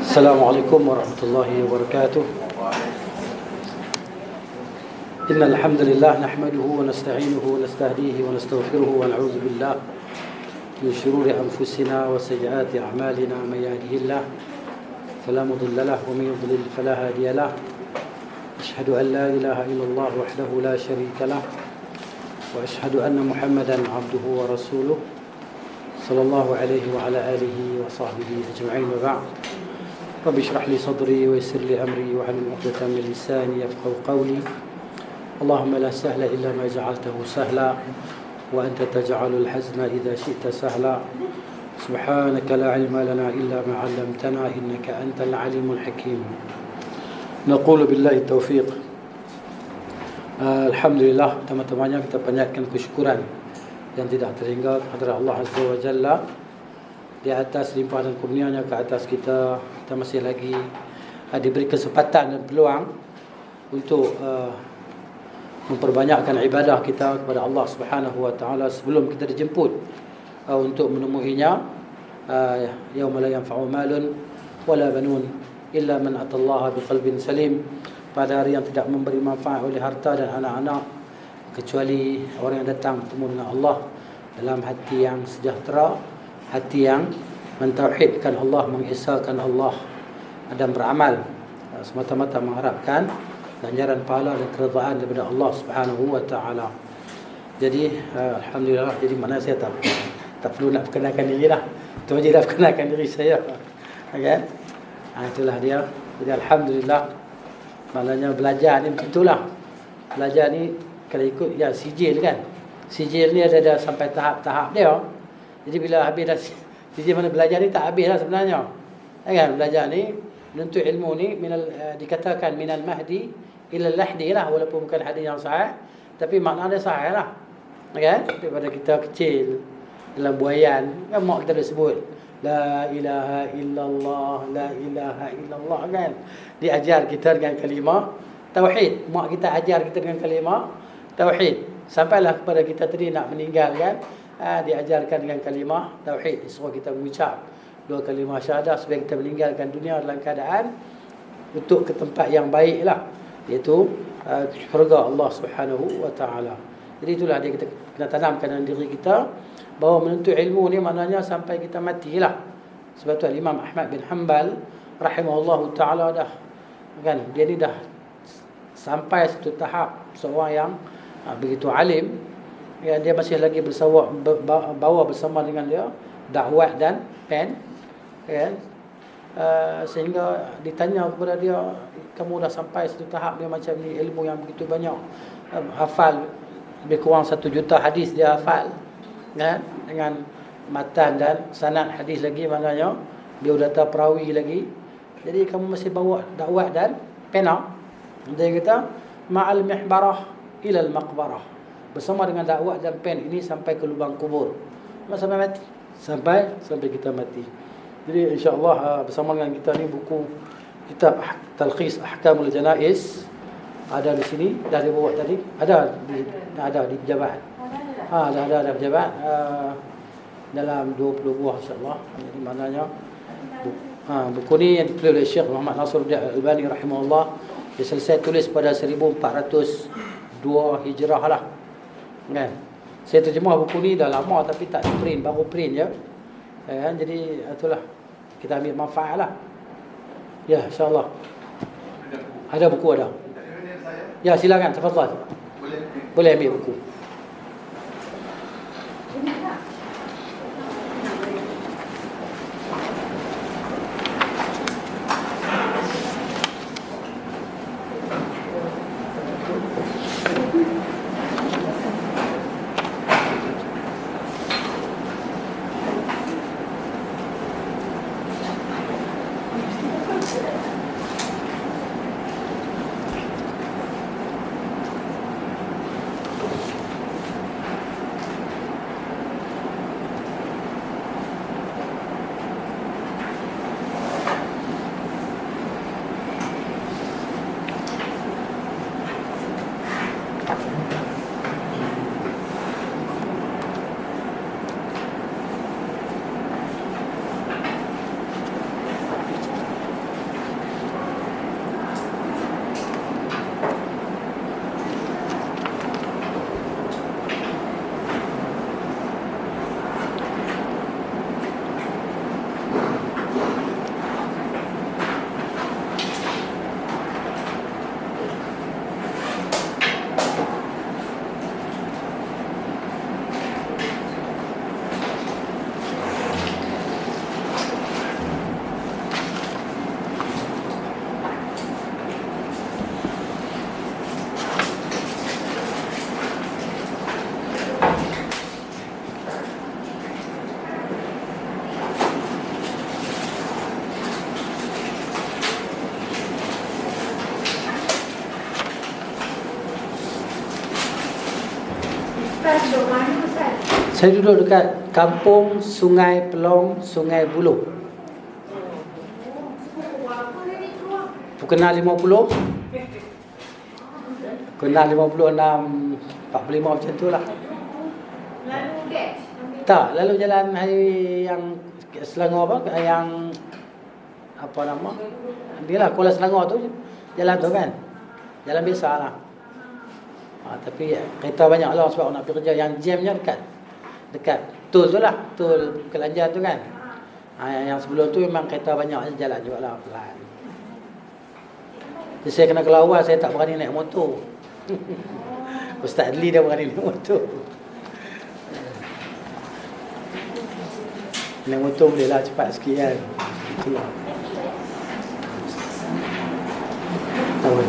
السلام عليكم ورحمة الله وبركاته. إن الحمد لله نحمده ونستعينه ونستهديه ونستغفره ونعوذ بالله من شرور أنفسنا وسيئات أعمالنا. من يهده الله فلا مضل له ومن يضلل فلا هادي له. أشهد أن لا إله إلا الله وحده لا شريك له وأشهد أن محمدا عبده ورسوله صلى الله عليه وعلى آله وصحبه أجمعين. وبعد، رب اشرح لي صدري ويسر لي أمري واحلل عقدة من لساني يفقهوا قولي. اللهم لا سهل إلا ما جعلته سهلا وأنت تجعل الحزن إذا شئت سهلا. سبحانك لا علم لنا إلا ما علمتنا إنك أنت العليم الحكيم. نقول بالله التوفيق. Alhamdulillah, teman-temannya kita panjatkan kesyukuran yang tidak terhingga kepada Allah Azza wa Jalla di atas limpah dan kurnianya ke atas kita. Kita masih lagi diberi kesempatan dan peluang untuk memperbanyakkan ibadah kita kepada Allah Subhanahu wa taala sebelum kita dijemput untuk menemuinya, yauma la yanfa'u malun wala banun illa man atallaha biqalbin salim, pada hari yang tidak memberi manfaat oleh harta dan anak-anak kecuali orang yang datang bertemu dengan Allah dalam hati yang sejahtera, hati yang mentauhidkan Allah, mengesahkan Allah dan beramal semata-mata mengharapkan ganjaran pahala dan keredaan daripada Allah Subhanahu wa taala. Jadi alhamdulillah, jadi mana saya tak perlu nak perkenalkan diri lah. Itu aja dah perkenalkan diri saya. Kan? Itulah dia. Jadi alhamdulillah, maknanya belajar ni begitulah. Belajar ni kalau ikut ya sijil kan. Sijil ni ada sampai tahap-tahap dia. Jadi bila habis dah sijil, mana belajar ni tak habis lah sebenarnya. Kan belajar ni, menuntut ilmu ni dikatakan minal mahdi ila lahdi lah, walaupun bukan hadis yang sahih tapi makna dia sahih lah. Kan? Daripada kita kecil dalam buayan kan mak kita dah sebut la ilaha illallah, la ilaha illallah kan. Diajar kita dengan kalimah tauhid. Mak kita ajar kita dengan kalimah tauhid. Sampailah kepada kita tadi nak meninggal kan, diajarkan dengan kalimah tauhid. Disuruh kita mengucap dua kalimah syahadah supaya kita meninggalkan dunia dalam keadaan untuk ke tempat yang baik lah, iaitu syurga Allah Subhanahu wa ta'ala. Jadi itulah dia, kita kena tanamkan dalam diri kita bahawa menuntut ilmu ni maknanya sampai kita matilah. Sebab tu Imam Ahmad bin Hanbal rahimahullahu ta'ala dah kan, dia ni dah sampai satu tahap seorang yang begitu alim ya, dia masih lagi bawa bersama dengan dia dakwat dan pen kan. Sehingga ditanya kepada dia, kamu dah sampai satu tahap dia macam ni, ilmu yang begitu banyak, hafal lebih kurang 1 juta hadis dia hafal kan, dengan matan dan sanad hadis lagi, maknanya biodata perawi lagi. Jadi kamu masih bawa dakwat dan pena. Dia kata ma'al mihbarah ila al-maqbarah, bersama dengan dakwat dan pen ini sampai ke lubang kubur, sampai mati, sampai kita mati. Jadi insya-Allah bersama dengan kita ni buku kitab Talkhis Ahkamul Janaiz ada di sini, dah dibawa tadi, ada di pejabat. Dah ada pejabat dalam 20 buah insya-Allah. Jadi maknanya buku ni yang ditulis oleh Syekh Muhammad Nasiruddin Al-Albani rahimahullah. Dia selesai tulis pada 1402 Hijrah lah. Kan? Saya terjemah buku ni dah lama tapi tak print, baru print je. Kan? Jadi itulah, kita ambil manfaat lah. Ya, insya-Allah. Ada buku ada. Ya, silakan, tafadhal. Boleh ambil buku. Saya duduk dekat kampung Sungai Pelong, Sungai Buloh. Kenal 50, kenal 56, 45 macam tu lah. Tak, lalu jalan yang Selangor apa, yang apa nama, dia lah Kuala Selangor tu, jalan tu kan, jalan biasa lah. Tapi kereta banyak lah sebab nak pergi kerja. Yang jamnya dekat tol tu lah, tol Kelanjan tu kan. Yang sebelum tu memang kereta banyak, jalan juga lah pelan. Jadi saya kena kelawar, saya tak berani naik motor. Ustaz Adli dah berani naik motor. Naik motor boleh lah cepat sikit kan. Itulah. Tahu.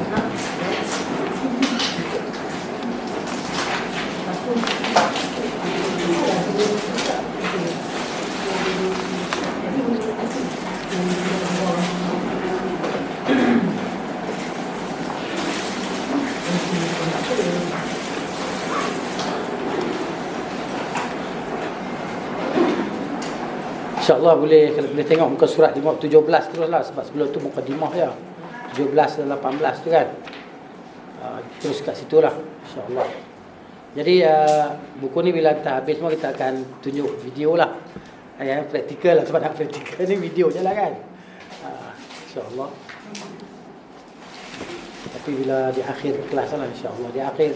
InsyaAllah boleh, kalau boleh tengok muka surat 17 terus lah. Sebab sebelum tu mukadimah je, 17 dan 18 tu kan. Terus kat situ lah, InsyaAllah. Jadi buku ni bila kita habis semua, kita akan tunjuk video lah. Praktikal lah, sebab nak praktikal ni video je lah kan. InsyaAllah. Tapi bila di akhir kelas lah, InsyaAllah. Di akhir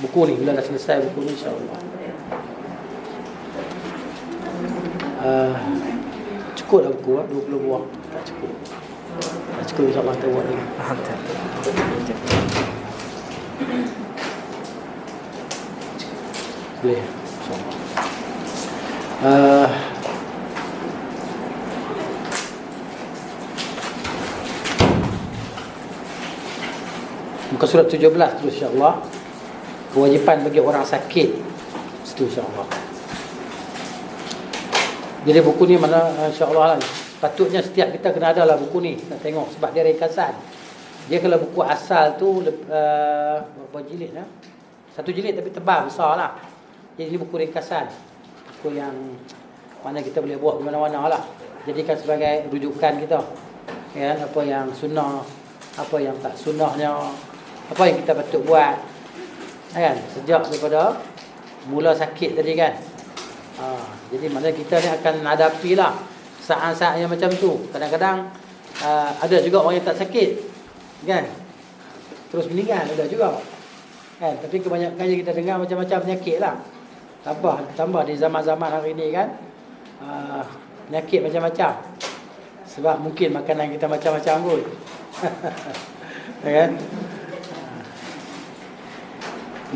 buku ni, bila dah selesai buku ni, InsyaAllah. Cukup dah buku 20 buah. Tak cukup. Tak cukup, insyaAllah kita buat lagi. Boleh, insyaAllah. Muka surat 17 terus, insyaAllah. Kewajipan bagi orang sakit. Itu insyaAllah. Jadi buku ni mana, insyaAllah lah, patutnya setiap kita kena ada lah buku ni. Nak tengok sebab dia ringkasan. Dia kalau buku asal tu berapa jilid lah? 1 jilid tapi tebal, besar lah. Jadi ini buku ringkasan. Buku yang mana kita boleh buat di mana-mana lah. Jadikan sebagai rujukan kita. Ya, apa yang sunnah, apa yang tak sunnahnya, apa yang kita patut buat. Kan? Sejak daripada mula sakit tadi kan. Jadi maknanya kita ni akan hadapi lah saat-saat yang macam tu. Kadang-kadang ada juga orang yang tak sakit kan, terus meninggal, ada juga kan. Tapi kebanyakannya kita dengar macam-macam penyakit lah. Tambah di zaman-zaman hari ni kan, penyakit macam-macam. Sebab mungkin makanan kita macam-macam pun. Kan?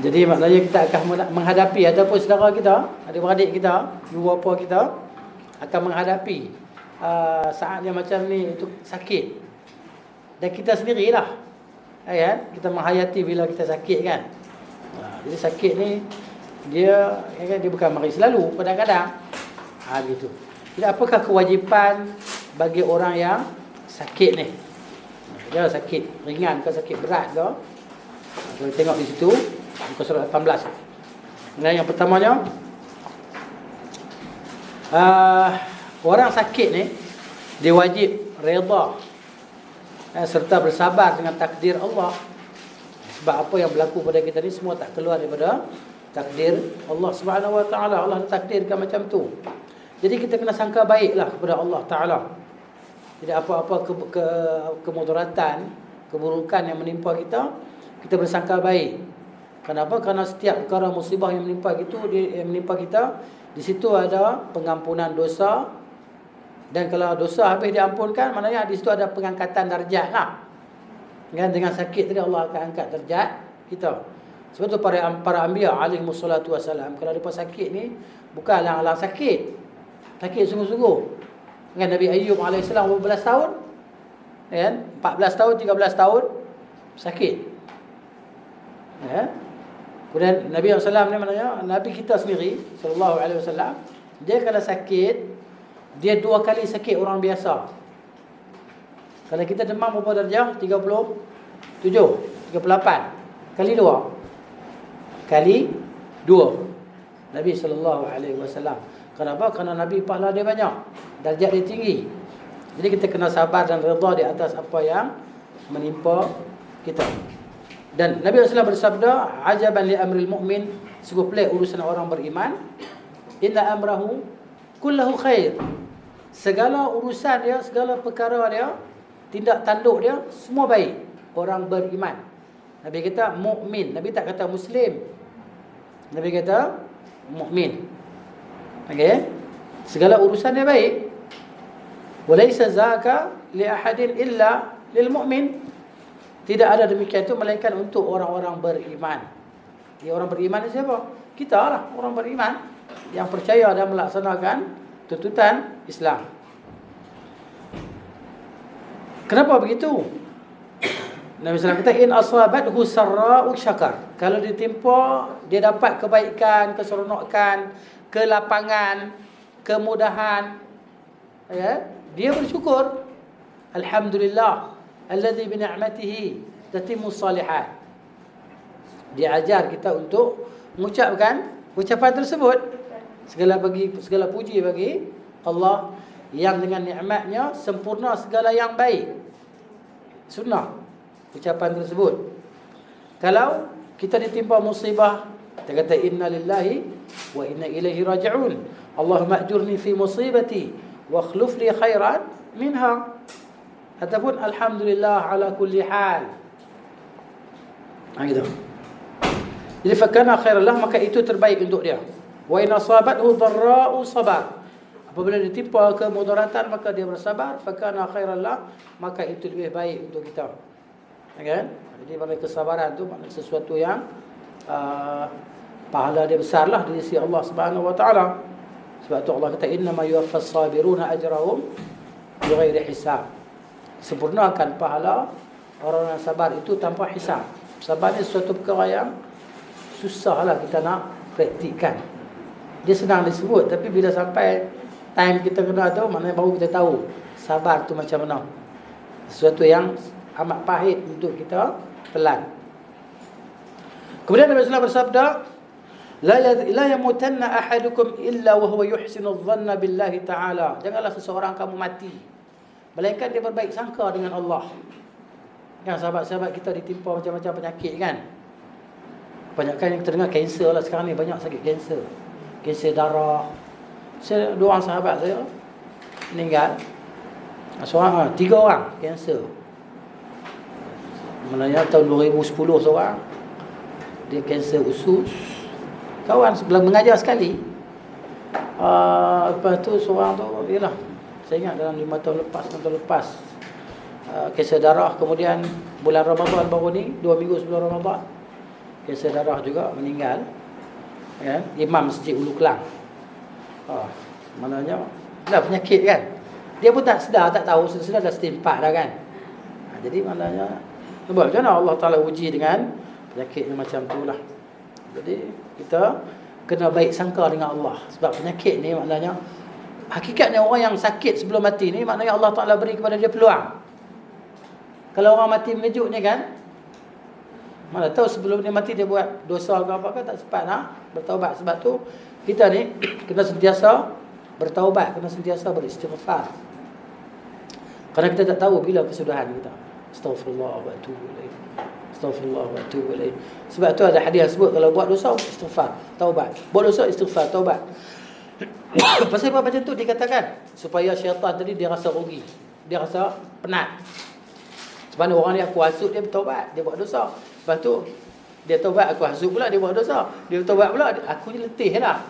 Jadi maknanya kita akan menghadapi, ataupun saudara kita, adik-beradik kita, ibu bapa kita akan menghadapi saat yang macam ni, itu sakit. Dan kita sendirilah, kan? Kita menghayati bila kita sakit kan. Jadi sakit ni dia bukan mari selalu, kadang-kadang gitu. Jadi apakah kewajipan bagi orang yang sakit ni? Dia sakit ringan ke sakit berat ke? Kita tengok di situ muka surat 18. Nah, yang pertamanya, orang sakit ni dia wajib redha serta bersabar dengan takdir Allah. Sebab apa yang berlaku pada kita ni semua tak keluar daripada takdir Allah Subhanahu Wa Taala. Allah takdirkan macam tu. Jadi kita kena sangka baiklah kepada Allah Taala. Jadi apa-apa kemudaratan, keburukan yang menimpa kita, kita bersangka baik. Kenapa? Kerana setiap perkara musibah yang menimpa kita, di situ ada pengampunan dosa. Dan kalau dosa habis diampunkan, maknanya di situ ada pengangkatan darjat lah. Dengan sakit tadi Allah akan angkat darjat kita. Sebab tu para anbiya alaihi wassalatu wassalam, kalau mereka sakit ni bukan alang-alang sakit. Sakit sungguh-sungguh. Nabi Ayyub alaihissalam berapa belas tahun? Kan? 14 tahun, 13 tahun sakit. Ya. Kemudian Nabi SAW ni maknanya Nabi kita sendiri sallallahu alaihi wasallam, dia kalau sakit, dia 2 kali sakit orang biasa. Kalau kita demam berapa darjah? 37, 38. Kali 2. Kali 2. Nabi SAW. Kenapa? Kerana Nabi pahala dia banyak, darjat dia tinggi. Jadi kita kena sabar dan redha di atas apa yang menimpa kita. Dan Nabi SAW bersabda, ajaban li amril mu'min, sungguh pelik urusan orang beriman, inna amrahu kullahu khair. Segala urusan dia, segala perkara dia, tindak tanduk dia, semua baik. Orang beriman. Nabi kata mukmin. Nabi tak kata muslim. Nabi kata mukmin. Okey. Segala urusan dia baik. Walaysa zaka li ahadin illa lil mu'min. Tidak ada demikian itu melainkan untuk orang-orang beriman. Dia orang beriman ni siapa? Kita lah orang beriman yang percaya dan melaksanakan tuntutan Islam. Kenapa begitu? Nabi SAW kata, in asabathu sarra'u syakar. Kalau ditimpa, dia dapat kebaikan, keseronokan, kelapangan, kemudahan, ya, dia bersyukur. Alhamdulillah alladzi bi ni'matihi tatimmu shalihat. Dia ajar kita untuk mengucapkan ucapan tersebut. Segala puji bagi Allah yang dengan nikmatnya sempurna segala yang baik. Sunnah ucapan tersebut. Kalau kita ditimpa musibah, kita kata inna lillahi wa inna ilaihi raji'un. Allahumma ajurni fi musibati wa akhlif li khairan minha. Ataupun alhamdulillah ala kulli hal. Gitu. Jadi fakana khairallah, maka itu terbaik untuk dia. Wa in asabathu dharra'u sabar. Apabila ditimpa kemudaratan maka dia bersabar, fakana khairallah, maka itu lebih baik untuk kita. Kan? Jadi pada kesabaran tu maknanya sesuatu yang pahala dia besarlah di sisi Allah Subhanahu wa taala. Sebab tu Allah kata innama yuwaffas sabiruna ajrahum bighairi hisab. Sempurnakan pahala orang yang sabar itu tanpa hisab. Sabar ni sesuatu perkara yang susahlah kita nak praktikkan. Dia senang disebut, tapi bila sampai time kita kena tu, maknanya baru kita tahu sabar tu macam mana. Sesuatu yang amat pahit untuk kita telan. Kemudian Nabi sallallahu bersabda, la yamutanna ahadukum illa wa huwa yuhsinu adh-dhanna billahi ta'ala. Janganlah seseorang kamu mati melainkan dia berbaik sangka dengan Allah. Kan sahabat-sahabat kita ditimpa macam-macam penyakit kan. Banyakkan yang kita dengar kanser lah sekarang ni, banyak sakit kanser. Kanser darah. Saya dua orang sahabat saya meninggal. Seorang, 3 orang kanser. Maknanya tahun 2010 seorang dia kanser usus. Kawan sebelah mengajar sekali. Lepas tu seorang tu ialah saya ingat dalam 5 tahun lepas, 6 tahun lepas, kanser darah. Kemudian bulan Ramadan baru ni, 2 minggu sebelum Ramadan, kanser darah juga meninggal. Kan? Imam Masjid Ulu Kelang. Maknanya dah penyakit kan. Dia pun tak sedar, tak tahu, sedar dah stage 4 dah kan. Jadi maknanya sebab macam mana Allah Ta'ala uji dengan penyakit yang macam tu lah. Jadi kita kena baik sangka dengan Allah. Sebab penyakit ni maknanya, hakikatnya orang yang sakit sebelum mati ni, maknanya Allah Ta'ala beri kepada dia peluang. Kalau orang mati mengejut ni kan, mana tahu sebelum dia mati dia buat dosa ke apa ke, tak sempat nak bertaubat. Sebab tu kita ni kena sentiasa bertaubat, kena sentiasa beristighfar. Kerana kita tak tahu bila kesudahan kita. Astaghfirullah wa atubu ilaih. Astaghfirullah wa atubu ilaih. Sebab tu ada hadis yang sebut kalau buat dosa istighfar, taubat. Buat dosa istighfar, taubat. Pasal apa macam tu dikatakan? Supaya syaitan tadi dia rasa rugi. Dia rasa penat. Sebab orang ni aku hasut, dia bertaubat, dia buat dosa. Lepas tu dia taubat, aku hasut pula, dia buat dosa. Dia taubat pula, aku ni letih lah.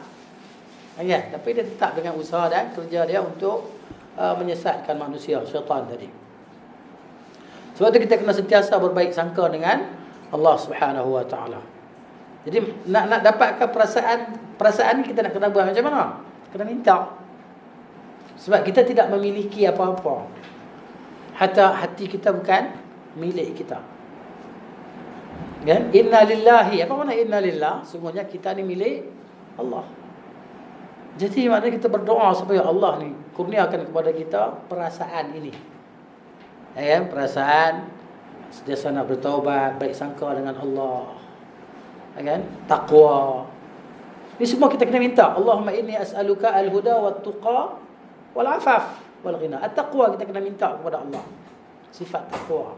Ya, tapi dia tetap dengan usaha dan kerja dia untuk menyesatkan manusia, syaitan tadi. Sebab tu kita kena sentiasa berbaik sangka dengan Allah Subhanahu wa taala. Jadi nak dapatkan perasaan ni kita nak kena buat macam mana? Kena minta. Sebab kita tidak memiliki apa-apa. Hatta hati kita bukan milik kita. Kan? Inna lillahi. Apa makna inna lillah? Sungguhnya kita ni milik Allah. Jadi maknanya kita berdoa supaya Allah ni kurniakan kepada kita perasaan ini. Ya, perasaan sentiasa nak bertaubat, baik sangka dengan Allah. Ya kan? Takwa. Ini semua kita kena minta. Allahumma inni as'aluka al-huda wat-tuqa wal-afaf wal-ghina. At-taqwa kita kena minta kepada Allah. Sifat taqwa.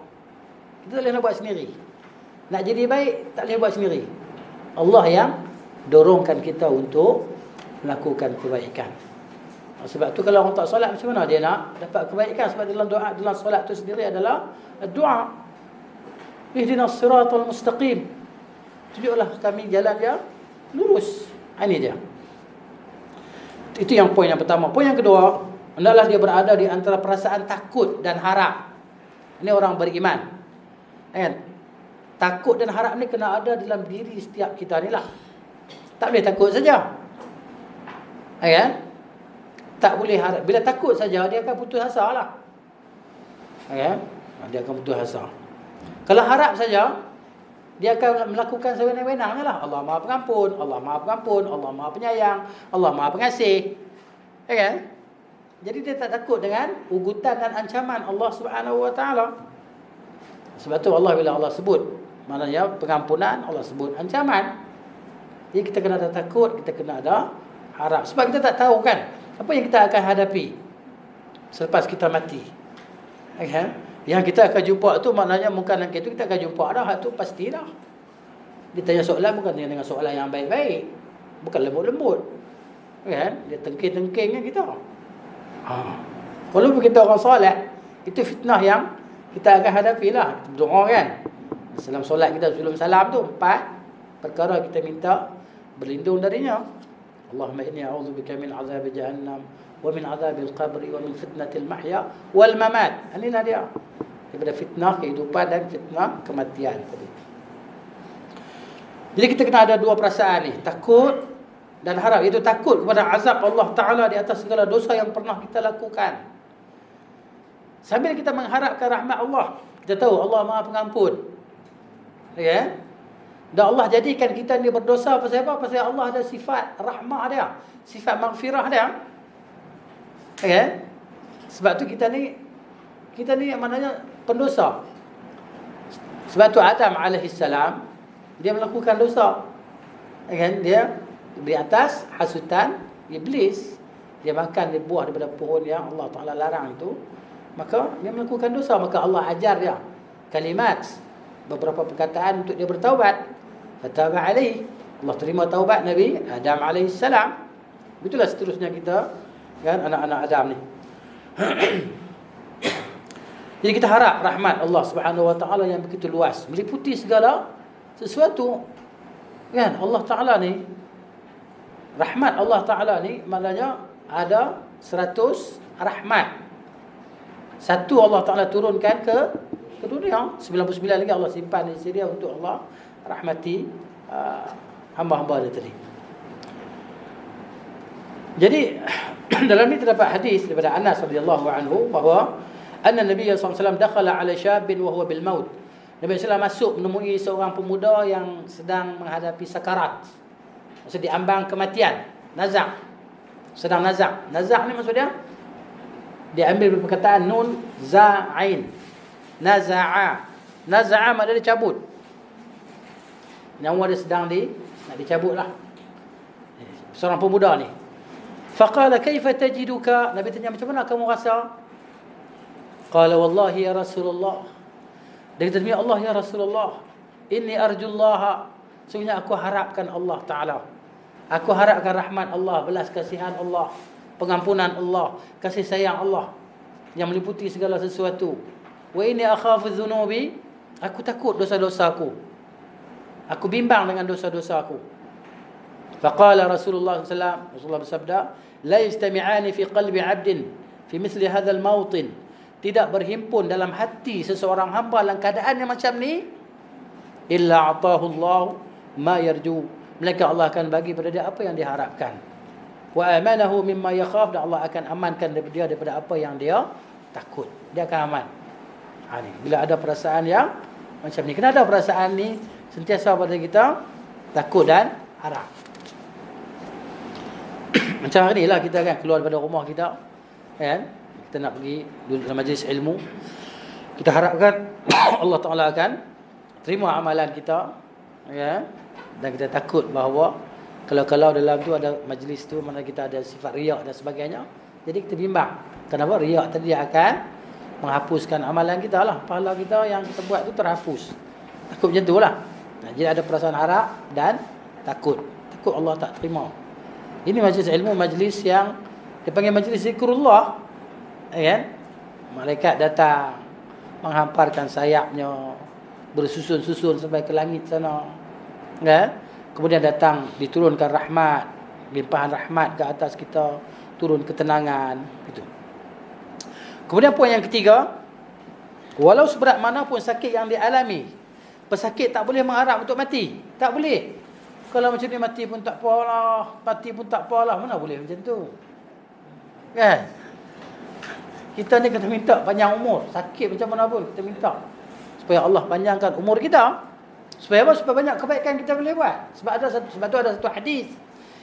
Kita tak boleh nak buat sendiri. Nak jadi baik, tak boleh buat sendiri. Allah yang dorongkan kita untuk melakukan kebaikan. Sebab tu kalau orang tak solat, macam mana dia nak dapat kebaikan? Sebab dalam doa, dalam solat tu sendiri adalah doa. Ihdinas siratal mustaqim. Tunjuklah kami jalan yang lurus. Ini dia. Itu yang poin yang pertama. Poin yang kedua, hendaklah dia berada di antara perasaan takut dan harap. Ini orang beriman. Kan? Takut dan harap ni kena ada dalam diri setiap kita ni lah. Tak boleh takut saja. Kan? Tak boleh harap. Bila takut saja, dia akan putus asa lah. Kan? Dia akan putus asa. Kalau harap saja, dia akan melakukan sewenang-wenang lah. Allah Maha Pengampun, Allah Maha Pengampun, Allah Maha Penyayang, Allah Maha Pengasih. Kan? Jadi dia tak takut dengan ugutan dan ancaman Allah Subhanahu Wa Taala. Sebab tu Allah, bila Allah sebut, maknanya pengampunan, Allah sebut ancaman. Jadi kita kena ada takut, kita kena ada harap. Sebab kita tak tahu kan apa yang kita akan hadapi selepas kita mati. Okay? Yang kita akan jumpa tu maknanya bukan nanti tu kita akan jumpa dah. Hak tu pasti dah. Dia tanya soalan bukan tanya dengan soalan yang baik-baik. Bukan lembut-lembut. Kan? Dia tengking-tengkingnya kita. Walaupun kita orang solat, itu fitnah yang kita akan hadapi lah. Doa kan. Dalam solat kita sebelum salam tu 4 perkara kita minta berlindung darinya. Allahumma inni a'udzubika min azab jahannam wa min azabil qabri wa min fitnatil mahya wal mamat. Inilah dia. Daripada fitnah kehidupan dan fitnah kematian tadi. Jadi kita kena ada dua perasaan ni, takut dan harap. Iaitu takut kepada azab Allah Ta'ala di atas segala dosa yang pernah kita lakukan, sambil kita mengharapkan rahmat Allah. Kita tahu Allah Maha Pengampun. Ya. Dan Allah jadikan kita ni berdosa pasal apa? Pasal Allah ada sifat rahmah dia, sifat maghfirah dia. Okay? Sebab tu kita ni maknanya pendosa. Sebab tu Adam alaihissalam dia melakukan dosa. Kan? Dia di atas hasutan iblis, dia makan buah daripada pohon yang Allah Taala larang itu, maka dia melakukan dosa. Maka Allah ajar dia kalimat, beberapa perkataan untuk dia bertaubat. Fataba alaihi, Allah terima taubat Nabi Adam alaihissalam. Itulah seterusnya kita, kan, anak-anak Adam ni. Jadi kita harap rahmat Allah Subhanahu Wa Taala yang begitu luas, meliputi segala sesuatu. Kan, Allah Taala ni, rahmat Allah Taala ni maknanya ada 100 rahmat. Satu Allah Taala turunkan ke dunia, 99 lagi Allah simpan di sini untuk Allah rahmati hamba-hamba dia tadi. Jadi dalam ni terdapat hadis daripada Anas radhiyallahu anhu bahawa anna Nabi sallallahu alaihi wasallam dakhala ala syabin wa huwa bil maut. Nabi sallallahu masuk menemui seorang pemuda yang sedang menghadapi sakarat. Maksud diambang kematian, nazak. Sedang nazak. Nazak ni maksud dia ambil perkataan nun za ain. Naza'a. Naza'a maknanya dicabut. Nyawa dia sedang nak dicabut lah. Seorang pemuda ni. Faqala kaifa tajiduka? Nabi tanya, macam mana kamu rasa? Qala wallahi ya Rasulullah. Dia kata, demi Allah ya Rasulullah, inni arjullaha. Sungguhnya aku harapkan Allah Ta'ala. Aku harapkan rahmat Allah, belas kasihan Allah, pengampunan Allah, kasih sayang Allah yang meliputi segala sesuatu. Wa inni akhafu dhunubi. Aku takut dosa-dosaku. Aku bimbang dengan dosa-dosaku. Faqala Rasulullah sallallahu alaihi wasallam, Rasulullah bersabda, la yastami'ani fi qalbi 'abdin fi mithli hadzal mawtin. Tidak berhimpun dalam hati seseorang hamba dalam keadaan yang macam ni, illa atahu Allah ma yarju. Melainkan Allah akan bagi pada dia apa yang diharapkan. Wa amanahu mimma yakhaf. Dan Allah akan amankan dia daripada apa yang dia takut. Dia akan aman. Ni bila ada perasaan yang macam ni. Kena ada perasaan ni sentiasa pada kita, takut dan harap. Macam hari ni lah kita kan keluar daripada rumah kita, kan, kita nak pergi duduk dalam majlis ilmu. Kita harapkan Allah Ta'ala akan terima amalan kita, kan, dan kita takut bahawa Kalau dalam tu ada majlis tu mana kita ada sifat riak dan sebagainya, jadi kita bimbang. Kenapa riak tadi akan menghapuskan amalan kita lah. Pahala kita yang kita buat tu terhapus. Takut macam tu lah. Jadi ada perasaan harap dan takut. Takut Allah tak terima. Ini majlis ilmu, majlis yang dipanggil majlis zikrullah. Kan? Malaikat datang menghamparkan sayapnya, bersusun-susun sampai ke langit sana. Kan? Kemudian datang diturunkan rahmat, limpahan rahmat ke atas kita, turun ketenangan, gitu. Kemudian poin yang ketiga, walau seberat mana pun sakit yang dialami, pesakit tak boleh mengharap untuk mati. Tak boleh. Kalau macam ni mati pun tak apalah, mati pun tak apalah, mana boleh macam tu. Kan? Kita ni kena minta panjang umur. Sakit macam mana pun kita minta supaya Allah panjangkan umur kita. Supaya apa? Supaya banyak kebaikan kita boleh buat. Sebab tu ada satu hadis